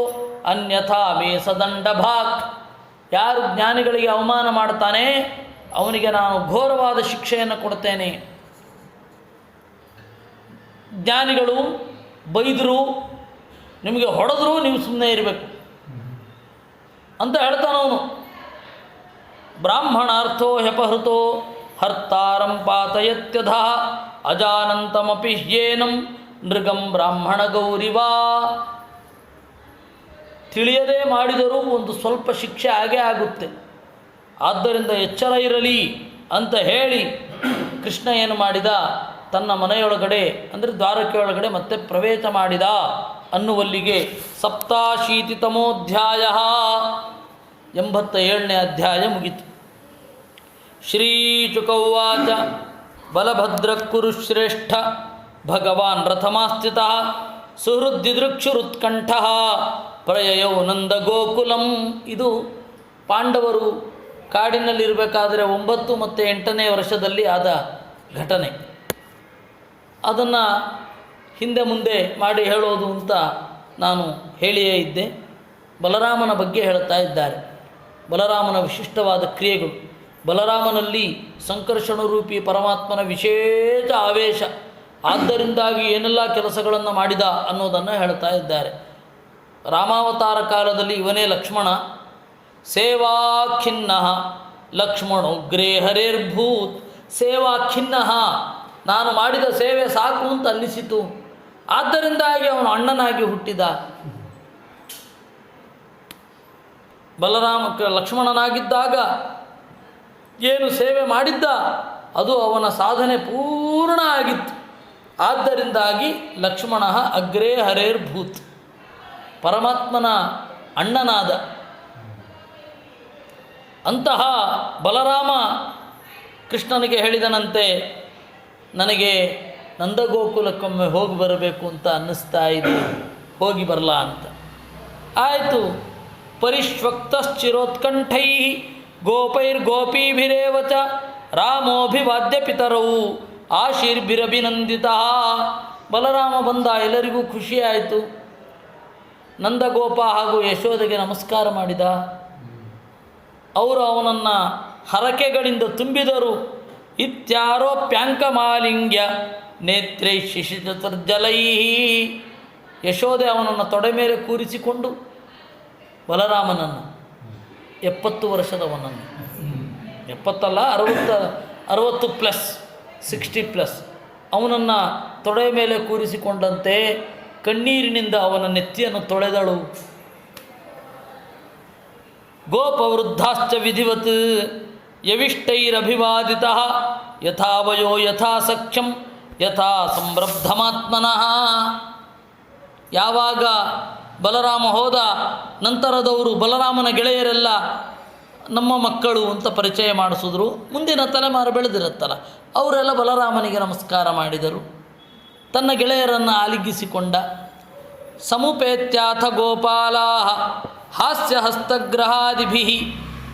ಅನ್ಯಥಾ ಮೇ ಸದಂಡಭಾಕ್. ಯಾರು ಜ್ಞಾನಿಗಳಿಗೆ ಅವಮಾನ ಮಾಡ್ತಾನೆ ಅವನಿಗೆ ನಾನು ಘೋರವಾದ ಶಿಕ್ಷೆಯನ್ನು ಕೊಡ್ತೇನೆ. ಜ್ಞಾನಿಗಳು ಬೈದರು, ನಿಮಗೆ ಹೊಡೆದರೂ ನೀವು ಸುಮ್ಮನೆ ಇರಬೇಕು ಅಂತ ಹೇಳ್ತಾನವನು. ಬ್ರಾಹ್ಮಣಾರ್ಥೋ ಹ್ಯಪಹೃತೋ ಹರ್ತಾರಂ ಪಾತಯತ್ಯಧ ಅಜಾನಂತಮಪಿ ಹ್ಯೇನಂ ನೃಗಂ ಬ್ರಾಹ್ಮಣ ಗೌರಿವಾ. ತಿಳಿಯದೇ ಮಾಡಿದರೂ ಒಂದು ಸ್ವಲ್ಪ ಶಿಕ್ಷೆ ಆಗೇ ಆಗುತ್ತೆ. ಆದ್ದರಿಂದ ಎಚ್ಚರ ಇರಲಿ ಅಂತ ಹೇಳಿ ಕೃಷ್ಣ ಏನು ಮಾಡಿದ, ತನ್ನ ಮನೆಯೊಳಗಡೆ ಅಂದರೆ ದ್ವಾರಕೆ ಒಳಗಡೆ ಮತ್ತೆ ಪ್ರವೇಶ ಮಾಡಿದ ಅನ್ನುವಲ್ಲಿಗೆ 87ತಮೋಧ್ಯಾಯ 87ನೇ ಅಧ್ಯಾಯ ಮುಗಿತು. ಶ್ರೀಚುಕೌವಾಚ ಬಲಭದ್ರ ಕುರು ಶ್ರೇಷ್ಠ ಭಗವಾನ್ ರಥಮಾಸ್ಥಿತಃ ಸುಹೃದ್ದಿದೃಕ್ಷುರುತ್ಕಂಠ ಪ್ರಯಯೌ ನಂದ ಗೋಕುಲಂ. ಇದು ಪಾಂಡವರು ಕಾಡಿನಲ್ಲಿರಬೇಕಾದರೆ 9 ಮತ್ತು 8ನೇ ವರ್ಷದಲ್ಲಿ ಆದ ಘಟನೆ. ಅದನ್ನು ಹಿಂದೆ ಮುಂದೆ ಮಾಡಿ ಹೇಳೋದು ಅಂತ ನಾನು ಹೇಳಿಯೇ ಇದ್ದೆ. ಬಲರಾಮನ ಬಗ್ಗೆ ಹೇಳ್ತಾ ಇದ್ದಾರೆ. ಬಲರಾಮನ ವಿಶಿಷ್ಟವಾದ ಕ್ರಿಯೆಗಳು, ಬಲರಾಮನಲ್ಲಿ ಸಂಕರ್ಷಣರೂಪಿ ಪರಮಾತ್ಮನ ವಿಶೇಷ ಆವೇಶ, ಆದ್ದರಿಂದಾಗಿ ಏನೆಲ್ಲ ಕೆಲಸಗಳನ್ನು ಮಾಡಿದ ಅನ್ನೋದನ್ನು ಹೇಳ್ತಾ ಇದ್ದಾರೆ. ರಾಮಾವತಾರ ಕಾಲದಲ್ಲಿ ಇವನೇ ಲಕ್ಷ್ಮಣ. ಸೇವಾಖಿನ್ನ ಲಕ್ಷ್ಮಣೋಗ್ರೇ ಹರೇರ್ಭೂತ್. ಸೇವಾಖಿನ್ನ, ನಾನು ಮಾಡಿದ ಸೇವೆ ಸಾಕು ಅಂತ ಅನ್ನಿಸಿತು, ಆದ್ದರಿಂದಾಗಿ ಅವನು ಅಣ್ಣನಾಗಿ ಹುಟ್ಟಿದ. ಲಕ್ಷ್ಮಣನಾಗಿದ್ದಾಗ ಏನು ಸೇವೆ ಮಾಡಿದ್ದ ಅದು ಅವನ ಸಾಧನೆ ಪೂರ್ಣ ಆಗಿತ್ತು. ಆದ್ದರಿಂದಾಗಿ ಲಕ್ಷ್ಮಣ ಅಗ್ರೇ ಹರೇರ್ಭೂತ್, ಪರಮಾತ್ಮನ ಅಣ್ಣನಾದ. ಅಂತಹ ಬಲರಾಮ ಕೃಷ್ಣನಿಗೆ ಹೇಳಿದನಂತೆ, ನನಗೆ ನಂದಗೋಕುಲಕ್ಕೊಮ್ಮೆ ಹೋಗಿ ಬರಬೇಕು ಅಂತ ಅನ್ನಿಸ್ತಾ ಇದೆ, ಹೋಗಿ ಬರಲಾ ಅಂತ. ಆಯಿತು. ಪರಿಶ್ವಕ್ತಶ್ಚಿರೋತ್ಕಂಠೈ ಗೋಪೈರ್ಗೋಪೀಭಿರೇವ ಚ ರಾಮೋಭಿವಾದ್ಯ ಪಿತರವು ಆಶೀರ್ಭಿರಭಿನಂದಿತ. ಬಲರಾಮ ಬಂದ, ಎಲ್ಲರಿಗೂ ಖುಷಿಯಾಯಿತು. ನಂದಗೋಪ ಹಾಗೂ ಯಶೋದೆಗೆ ನಮಸ್ಕಾರ ಮಾಡಿದ. ಅವರು ಅವನನ್ನು ಹರಕೆಗಳಿಂದ ತುಂಬಿದರು. ಇತ್ಯಾರೋಪ್ಯಾಂಕಮಾಲಿಂಗ್ಯ ನೇತ್ರೈ ಶಿಶಿಚತುರ್ಜಲೈ. ಯಶೋದೆ ಅವನನ್ನು ತೊಡೆ ಮೇಲೆ ಕೂರಿಸಿಕೊಂಡು ಬಲರಾಮನನ್ನು, 70 ವರ್ಷದವನನ್ನು, 70 ಅಲ್ಲ 60 ಪ್ಲಸ್ 60+, ಅವನನ್ನು ತೊಡೆ ಮೇಲೆ ಕೂರಿಸಿಕೊಂಡಂತೆ ಕಣ್ಣೀರಿನಿಂದ ಅವನ ನೆತ್ತಿಯನ್ನು ತೊಳೆದಳು. ಗೋಪವೃದ್ಧಾಶ್ಚ ವಿಧಿವತ್ ಯವಿಷ್ಟೈರಭಿವಾದಿತಃ ಯಥಾ ವಯೋ ಯಥಾ ಸಖ್ಯಂ ಯಥಾ ಸಂರಬ್ಧಮಾತ್ಮನಃ. ಯಾವಾಗ ಬಲರಾಮ ಹೋದ, ನಂತರದವರು ಬಲರಾಮನ ಗೆಳೆಯರೆಲ್ಲ ನಮ್ಮ ಮಕ್ಕಳು ಅಂತ ಪರಿಚಯ ಮಾಡಿಸಿದ್ರು. ಮುಂದಿನ ತಲೆಮಾರು ಬೆಳೆದಿರುತ್ತಲ್ಲ, ಅವರೆಲ್ಲ ಬಲರಾಮನಿಗೆ ನಮಸ್ಕಾರ ಮಾಡಿದರು. ತನ್ನ ಗೆಳೆಯರನ್ನು ಆಲಿಂಗಿಸಿಕೊಂಡ. ಸಮುಪೇತ್ಯಾಥ ಗೋಪಾಲಾ ಹಾಸ್ಯ ಹಸ್ತಗ್ರಹಾದಿಭಿ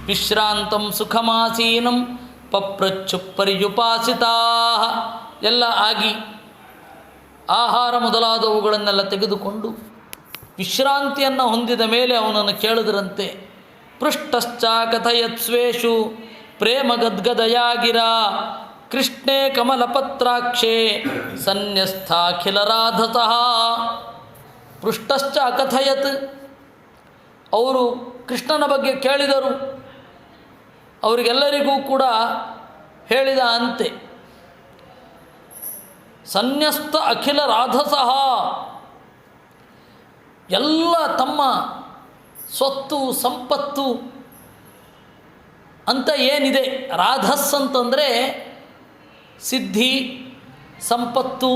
ವಿಶ್ರಾಂತಂ ಸುಖಮಾಸೀನಂ ಪಪ್ರಚ್ಚು ಪರಿಯುಪಾಸಿತಾ. ಎಲ್ಲ ಆಗಿ ಆಹಾರ ಮೊದಲಾದವುಗಳನ್ನೆಲ್ಲ ತೆಗೆದುಕೊಂಡು ವಿಶ್ರಾಂತಿಯನ್ನು ಹೊಂದಿದ ಮೇಲೆ ಅವನನ್ನು ಕೇಳಿದರಂತೆ. ಪೃಷ್ಟಶ್ಚ ಕಥಯತ್ಸ್ವೇಷು ಪ್ರೇಮ ಗದ್ಗದಯಾಗಿರ ಕೃಷ್ಣೇ ಕಮಲಪತ್ರಾಕ್ಷೇ ಸನ್ಯಸ್ಥಾಖಿಲರಾಧತಃ. ಪೃಷ್ಟಶ್ಚ ಅಕಥಯತ್, ಅವರು ಕೃಷ್ಣನ ಬಗ್ಗೆ ಕೇಳಿದರು. ಅವರಿಗೆಲ್ಲರಿಗೂ ಕೂಡ ಹೇಳಿದ ಅಂತೆ. ಸನ್ಯಸ್ತ ಅಖಿಲ ರಾಧಸಃ, ಎಲ್ಲ ತಮ್ಮ ಸ್ವತ್ತು ಸಂಪತ್ತು ಅಂತ ಏನಿದೆ, ರಾಧಸ್ ಅಂತಂದರೆ ಸಿದ್ಧಿ, ಸಂಪತ್ತು,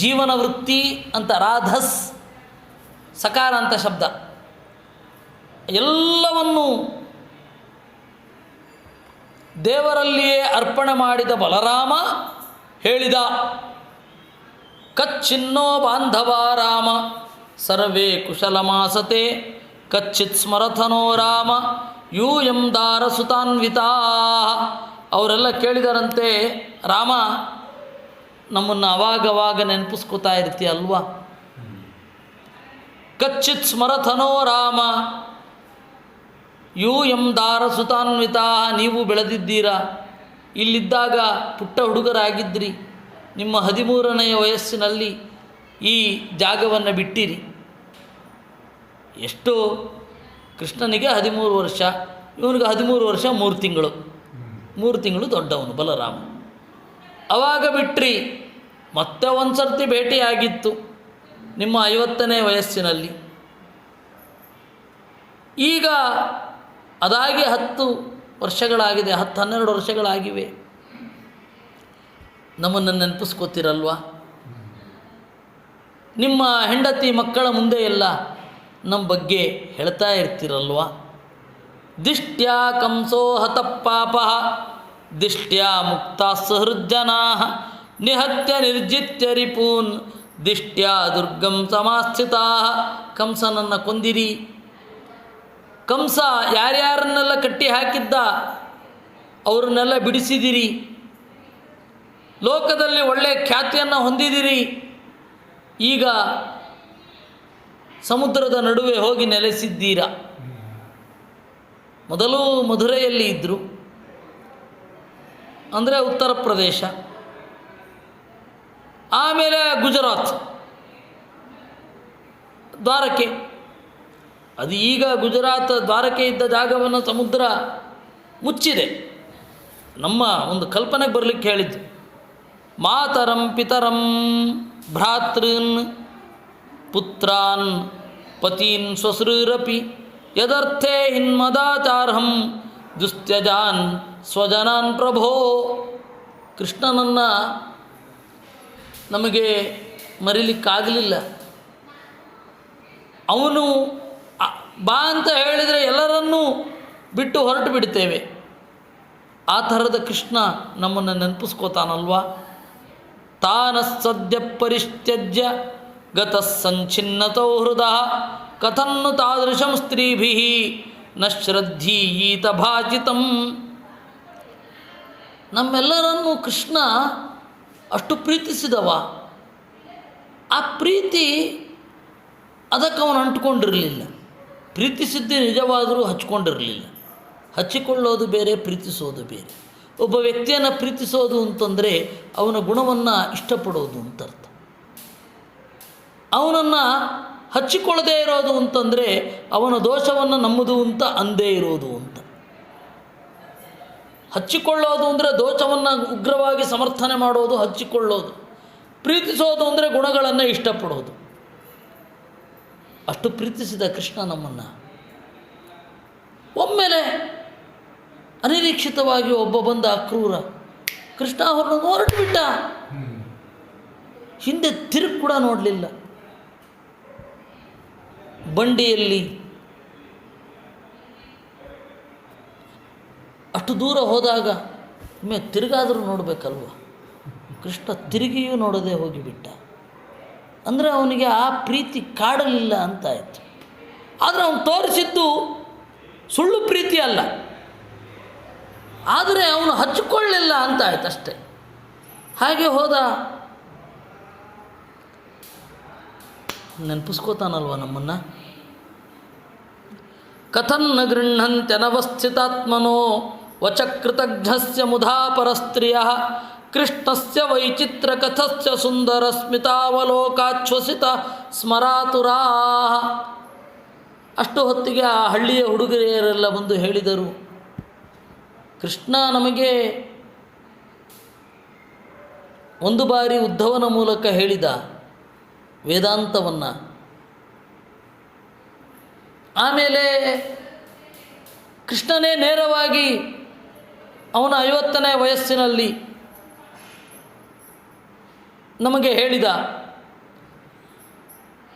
ಜೀವನ ವೃತ್ತಿ ಅಂತ ರಾಧಸ್ ಸಕಾರ ಅಂತ ಶಬ್ದ. ಎಲ್ಲವನ್ನು ದೇವರಲ್ಲಿಯೇ ಅರ್ಪಣೆ ಮಾಡಿದ ಬಲರಾಮ ಹೇಳಿದ, ಕಚ್ಚಿನ್ನೋ ಬಾಂಧವ ರಾಮ ಸರ್ವೇ ಕುಶಲಮಾಸತೆ ಕಚ್ಚಿತ್ ಸ್ಮರಥನೋ ರಾಮ ಯೂಯಂ ದಾರಸುತಾನ್ವಿತಾ. ಅವರೆಲ್ಲ ಕೇಳಿದರಂತೆ, ರಾಮ ನಮ್ಮನ್ನು ಅವಾಗವಾಗ ನೆನಪಿಸ್ಕೋತಾ ಇರ್ತೀಯಲ್ವಾ? ಕಚ್ಚಿತ್ ಸ್ಮರಥನೋ ರಾಮ ಯೂಯಂ ದಾರಸುತಾನ್ವಿತಾ. ನೀವು ಬೆಳೆದಿದ್ದೀರಾ, ಇಲ್ಲಿದ್ದಾಗ ಪುಟ್ಟ ಹುಡುಗರಾಗಿದ್ದಿರಿ, ನಿಮ್ಮ 13ನೆಯ ವಯಸ್ಸಿನಲ್ಲಿ ಈ ಜಾಗವನ್ನು ಬಿಟ್ಟಿರಿ. ಎಷ್ಟು ಕೃಷ್ಣನಿಗೆ 13 ವರ್ಷ, ಇವನಿಗೆ 13 ವರ್ಷ 3 ತಿಂಗಳು, 3 ತಿಂಗಳು ದೊಡ್ಡವನು ಬಲರಾಮ. ಅವಾಗ ಬಿಟ್ರಿ, ಮತ್ತೆ ಒಂದು ಸರ್ತಿ ಭೇಟಿಯಾಗಿತ್ತು ನಿಮ್ಮ 50ನೇ ವಯಸ್ಸಿನಲ್ಲಿ. ಈಗ ಅದಾಗಿ 10 ವರ್ಷಗಳಾಗಿದೆ, 10-12 ವರ್ಷಗಳಾಗಿವೆ. ನಮ್ಮನ್ನು ನೆನಪಿಸ್ಕೋತಿರಲ್ವ? ನಿಮ್ಮ ಹೆಂಡತಿ ಮಕ್ಕಳ ಮುಂದೆ ಎಲ್ಲ ನಮ್ಮ ಬಗ್ಗೆ ಹೇಳ್ತಾ ಇರ್ತೀರಲ್ವ? ದಿಷ್ಟ್ಯಾ ಕಂಸೋ ಹತಪಾಪ ದಿಷ್ಟ್ಯಾ ಮುಕ್ತ ಸಹೃಜ್ಜನಾ ನಿಹತ್ಯ ನಿರ್ಜಿತ್ಯ ರಿಪೂನ್ ದಿಷ್ಟ್ಯಾ ದುರ್ಗಂ ಸಮಾಸ್ಥಿತಾ. ಕಂಸನನ್ನು ಕೊಂದಿರಿ. ಕಂಸ ಯಾರ್ಯಾರನ್ನೆಲ್ಲ ಕಟ್ಟಿ ಹಾಕಿದ್ದ ಅವ್ರನ್ನೆಲ್ಲ ಬಿಡಿಸಿದಿರಿ. ಲೋಕದಲ್ಲಿ ಒಳ್ಳೆಯ ಖ್ಯಾತಿಯನ್ನು ಹೊಂದಿದಿರಿ. ಈಗ ಸಮುದ್ರದ ನಡುವೆ ಹೋಗಿ ನೆಲೆಸಿದ್ದೀರಾ. ಮೊದಲು ಮಧುರೆಯಲ್ಲಿ ಇದ್ದರು, ಅಂದರೆ ಉತ್ತರ ಪ್ರದೇಶ. ಆಮೇಲೆ ಗುಜರಾತ್, ದ್ವಾರಕೆ. ಅದು ಈಗ ಗುಜರಾತ್ ದ್ವಾರಕೆ ಇದ್ದ ಜಾಗವನ್ನು ಸಮುದ್ರ ಮುಚ್ಚಿದೆ. ನಮ್ಮ ಒಂದು ಕಲ್ಪನೆಗೆ ಬರಲಿಕ್ಕೆ ಹೇಳಿದ್ದು. ಮಾತರಂ ಪಿತರಂ ಭ್ರಾತೃನ್ ಪುತ್ರಾನ್ ಪತೀನ್ ಸ್ವಶ್ರೀರಪಿ ಯದರ್ಥೇ ಹಿನ್ಮದಾಚಾರ್ಹಂ ದುಸ್ತ್ಯಜಾನ್ ಸ್ವಜನಾನ್ ಪ್ರಭೋ. ಕೃಷ್ಣನನ್ನು ನಮಗೆ ಮರಿಲಿಕ್ಕಾಗಲಿಲ್ಲ. ಅವನು ಬಾ ಅಂತ ಹೇಳಿದರೆ ಎಲ್ಲರನ್ನೂ ಬಿಟ್ಟು ಹೊರಟು ಬಿಡ್ತೇವೆ. ಆ ಥರದ ಕೃಷ್ಣ ನಮ್ಮನ್ನು ನೆನಪಿಸ್ಕೋತಾನಲ್ವ? ತಾನ ಸದ್ಯ ಪರಿತ್ಯಜ್ಯ ಗತಃ ಸಂಚಿನ್ನತೋ ಹೃದಯ ಕಥನ್ನು ತಾದೃಶಂ ಸ್ತ್ರೀಭಿಃ ನ ಶ್ರದ್ಧೀಯೀತ ಭಾಜಿತಂ. ನಮ್ಮೆಲ್ಲರನ್ನೂ ಕೃಷ್ಣ ಅಷ್ಟು ಪ್ರೀತಿಸಿದವ. ಆ ಪ್ರೀತಿ ಅದಕ್ಕೆ ಅವನು ಅಂಟ್ಕೊಂಡಿರಲಿಲ್ಲ. ಪ್ರೀತಿಸಿದ್ದೇ ನಿಜವಾದರೂ ಹಚ್ಕೊಂಡಿರಲಿಲ್ಲ. ಹಚ್ಚಿಕೊಳ್ಳೋದು ಬೇರೆ, ಪ್ರೀತಿಸೋದು ಬೇರೆ. ಒಬ್ಬ ವ್ಯಕ್ತಿಯನ್ನು ಪ್ರೀತಿಸೋದು ಅಂತಂದರೆ ಅವನ ಗುಣವನ್ನು ಇಷ್ಟಪಡೋದು ಅಂತ ಅರ್ಥ. ಅವನನ್ನು ಹಚ್ಚಿಕೊಳ್ಳದೇ ಇರೋದು ಅಂತಂದರೆ ಅವನ ದೋಷವನ್ನು ನಮ್ಮದು ಅಂತ ಅಂದೇ ಇರೋದು ಅಂತ. ಹಚ್ಚಿಕೊಳ್ಳೋದು ಅಂದರೆ ದೋಷವನ್ನು ಉಗ್ರವಾಗಿ ಸಮರ್ಥನೆ ಮಾಡೋದು ಹಚ್ಚಿಕೊಳ್ಳೋದು. ಪ್ರೀತಿಸೋದು ಅಂದರೆ ಗುಣಗಳನ್ನು ಇಷ್ಟಪಡೋದು. ಅಷ್ಟು ಪ್ರೀತಿಸಿದ ಕೃಷ್ಣ ನಮ್ಮನ್ನು. ಒಮ್ಮೆಲೆ ಅನಿರೀಕ್ಷಿತವಾಗಿ ಒಬ್ಬ ಬಂದ ಅಕ್ರೂರ ಕೃಷ್ಣ ಹೊರಟು ಬಿಟ್ಟ. ಹಿಂದೆ ತಿರುಗಿ ಕೂಡ ನೋಡಲಿಲ್ಲ. ಬಂಡಿಯಲ್ಲಿ ಅಷ್ಟು ದೂರ ಹೋದಾಗ ಒಮ್ಮೆ ತಿರುಗಾದರೂ ನೋಡಬೇಕಲ್ವ? ಕೃಷ್ಣ ತಿರುಗಿಯೂ ನೋಡದೆ ಹೋಗಿಬಿಟ್ಟ. ಅಂದರೆ ಅವನಿಗೆ ಆ ಪ್ರೀತಿ ಕಾಡಲಿಲ್ಲ ಅಂತಾಯಿತು. ಆದರೆ ಅವನು ತೋರಿಸಿದ್ದು ಸುಳ್ಳು ಪ್ರೀತಿ ಅಲ್ಲ, ಆದರೆ ಅವನು ಹಚ್ಚಿಕೊಳ್ಳಲಿಲ್ಲ ಅಂತಾಯ್ತು ಅಷ್ಟೆ. ಹಾಗೆ ಹೋದ. ನೆನಪಿಸ್ಕೋತಾನಲ್ವ ನಮ್ಮನ್ನು? ಕಥನ್ನ ಗೃಹಂತ್ಯನವಸ್ಥಿತಾತ್ಮನೋ ವಚಕೃತಘ್ನಸ್ಯ ಮುಧಾ ಪರಸ್ತ್ರಿಯ ಕೃಷ್ಣಸ್ಯ ವೈಚಿತ್ರಕಥಸ್ಯ ಸುಂದರ ಸ್ಮಿತಾವಲೋಕಾಚ್ಛ್ವಸಿತ ಸ್ಮರಾತುರಾ. ಅಷ್ಟು ಹೊತ್ತಿಗೆ ಆ ಹಳ್ಳಿಯ ಹುಡುಗಿಯರೆಲ್ಲ ಬಂದು ಹೇಳಿದರು, ಕೃಷ್ಣ ನಮಗೆ ಒಂದು ಬಾರಿ ಉದ್ಧವನ ಮೂಲಕ ಹೇಳಿದ ವೇದಾಂತವನ್ನು. ಆಮೇಲೆ ಕೃಷ್ಣನೇ ನೇರವಾಗಿ ಅವನ 50ನೇ ವಯಸ್ಸಿನಲ್ಲಿ ನಮಗೆ ಹೇಳಿದ,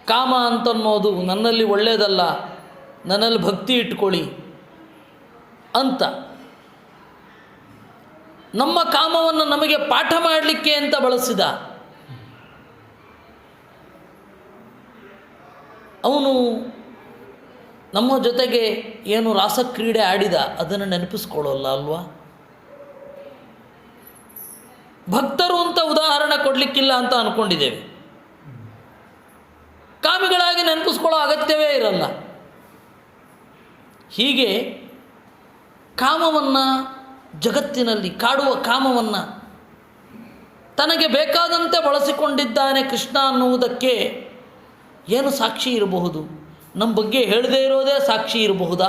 ಕಾಮ ಅಂತನ್ನೋದು ನನ್ನಲ್ಲಿ ಒಳ್ಳೆಯದಲ್ಲ, ನನ್ನಲ್ಲಿ ಭಕ್ತಿ ಇಟ್ಕೊಳ್ಳಿ ಅಂತ. ನಮ್ಮ ಕಾಮವನ್ನು ನಮಗೆ ಪಾಠ ಮಾಡಲಿಕ್ಕೆ ಅಂತ ಬಳಸಿದ. ಅವನು ನಮ್ಮ ಜೊತೆಗೆ ಏನು ರಾಸಕ್ರೀಡೆ ಆಡಿದ ಅದನ್ನು ನೆನಪಿಸ್ಕೊಳ್ಳೋಲ್ಲ ಅಲ್ವಾ? ಭಕ್ತರು ಅಂತ ಉದಾಹರಣೆ ಕೊಡಲಿಕ್ಕಿಲ್ಲ ಅಂತ ಅಂದ್ಕೊಂಡಿದ್ದೇವೆ. ಕಾಮಿಗಳಾಗಿ ನೆನಪಿಸ್ಕೊಳ್ಳೋ ಅಗತ್ಯವೇ ಇರಲ್ಲ. ಹೀಗೆ ಕಾಮವನ್ನು, ಜಗತ್ತಿನಲ್ಲಿ ಕಾಡುವ ಕಾಮವನ್ನು ತನಗೆ ಬೇಕಾದಂತೆ ಬಳಸಿಕೊಂಡಿದ್ದಾನೆ ಕೃಷ್ಣ ಅನ್ನುವುದಕ್ಕೆ ಏನು ಸಾಕ್ಷಿ ಇರಬಹುದು? ನಮ್ಮ ಬಗ್ಗೆ ಹೇಳದೇ ಇರೋದೇ ಸಾಕ್ಷಿ ಇರಬಹುದಾ?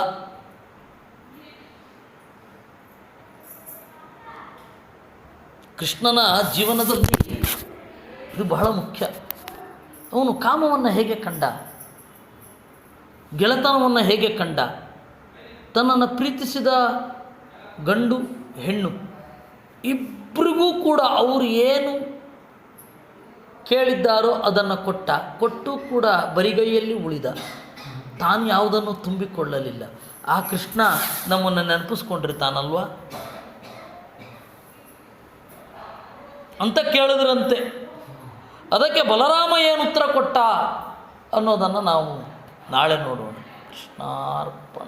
ಕೃಷ್ಣನ ಜೀವನದಲ್ಲಿ ಇದು ಬಹಳ ಮುಖ್ಯ. ಅವನು ಕಾಮವನ್ನು ಹೇಗೆ ಕಂಡ, ಗೆಳೆತನವನ್ನು ಹೇಗೆ ಕಂಡ, ತನ್ನನ್ನು ಪ್ರೀತಿಸಿದ ಗಂಡು ಹೆಣ್ಣು ಇಬ್ಬರಿಗೂ ಕೂಡ ಅವರು ಏನು ಕೇಳಿದ್ದಾರೋ ಅದನ್ನು ಕೊಟ್ಟು ಕೂಡ ಬರಿಗೈಯಲ್ಲಿ ಉಳಿದ. ತಾನು ಯಾವುದನ್ನು ತುಂಬಿಕೊಳ್ಳಲಿಲ್ಲ. ಆ ಕೃಷ್ಣ ನಮ್ಮನ್ನು ನೆನಪಿಸ್ಕೊಂಡಿರ್ತಾನಲ್ವ ಅಂತ ಕೇಳಿದ್ರಂತೆ. ಅದಕ್ಕೆ ಬಲರಾಮ ಏನು ಉತ್ತರ ಕೊಟ್ಟ ಅನ್ನೋದನ್ನು ನಾವು ನಾಳೆ ನೋಡೋಣ. ಕೃಷ್ಣಾರ್ಪಣ.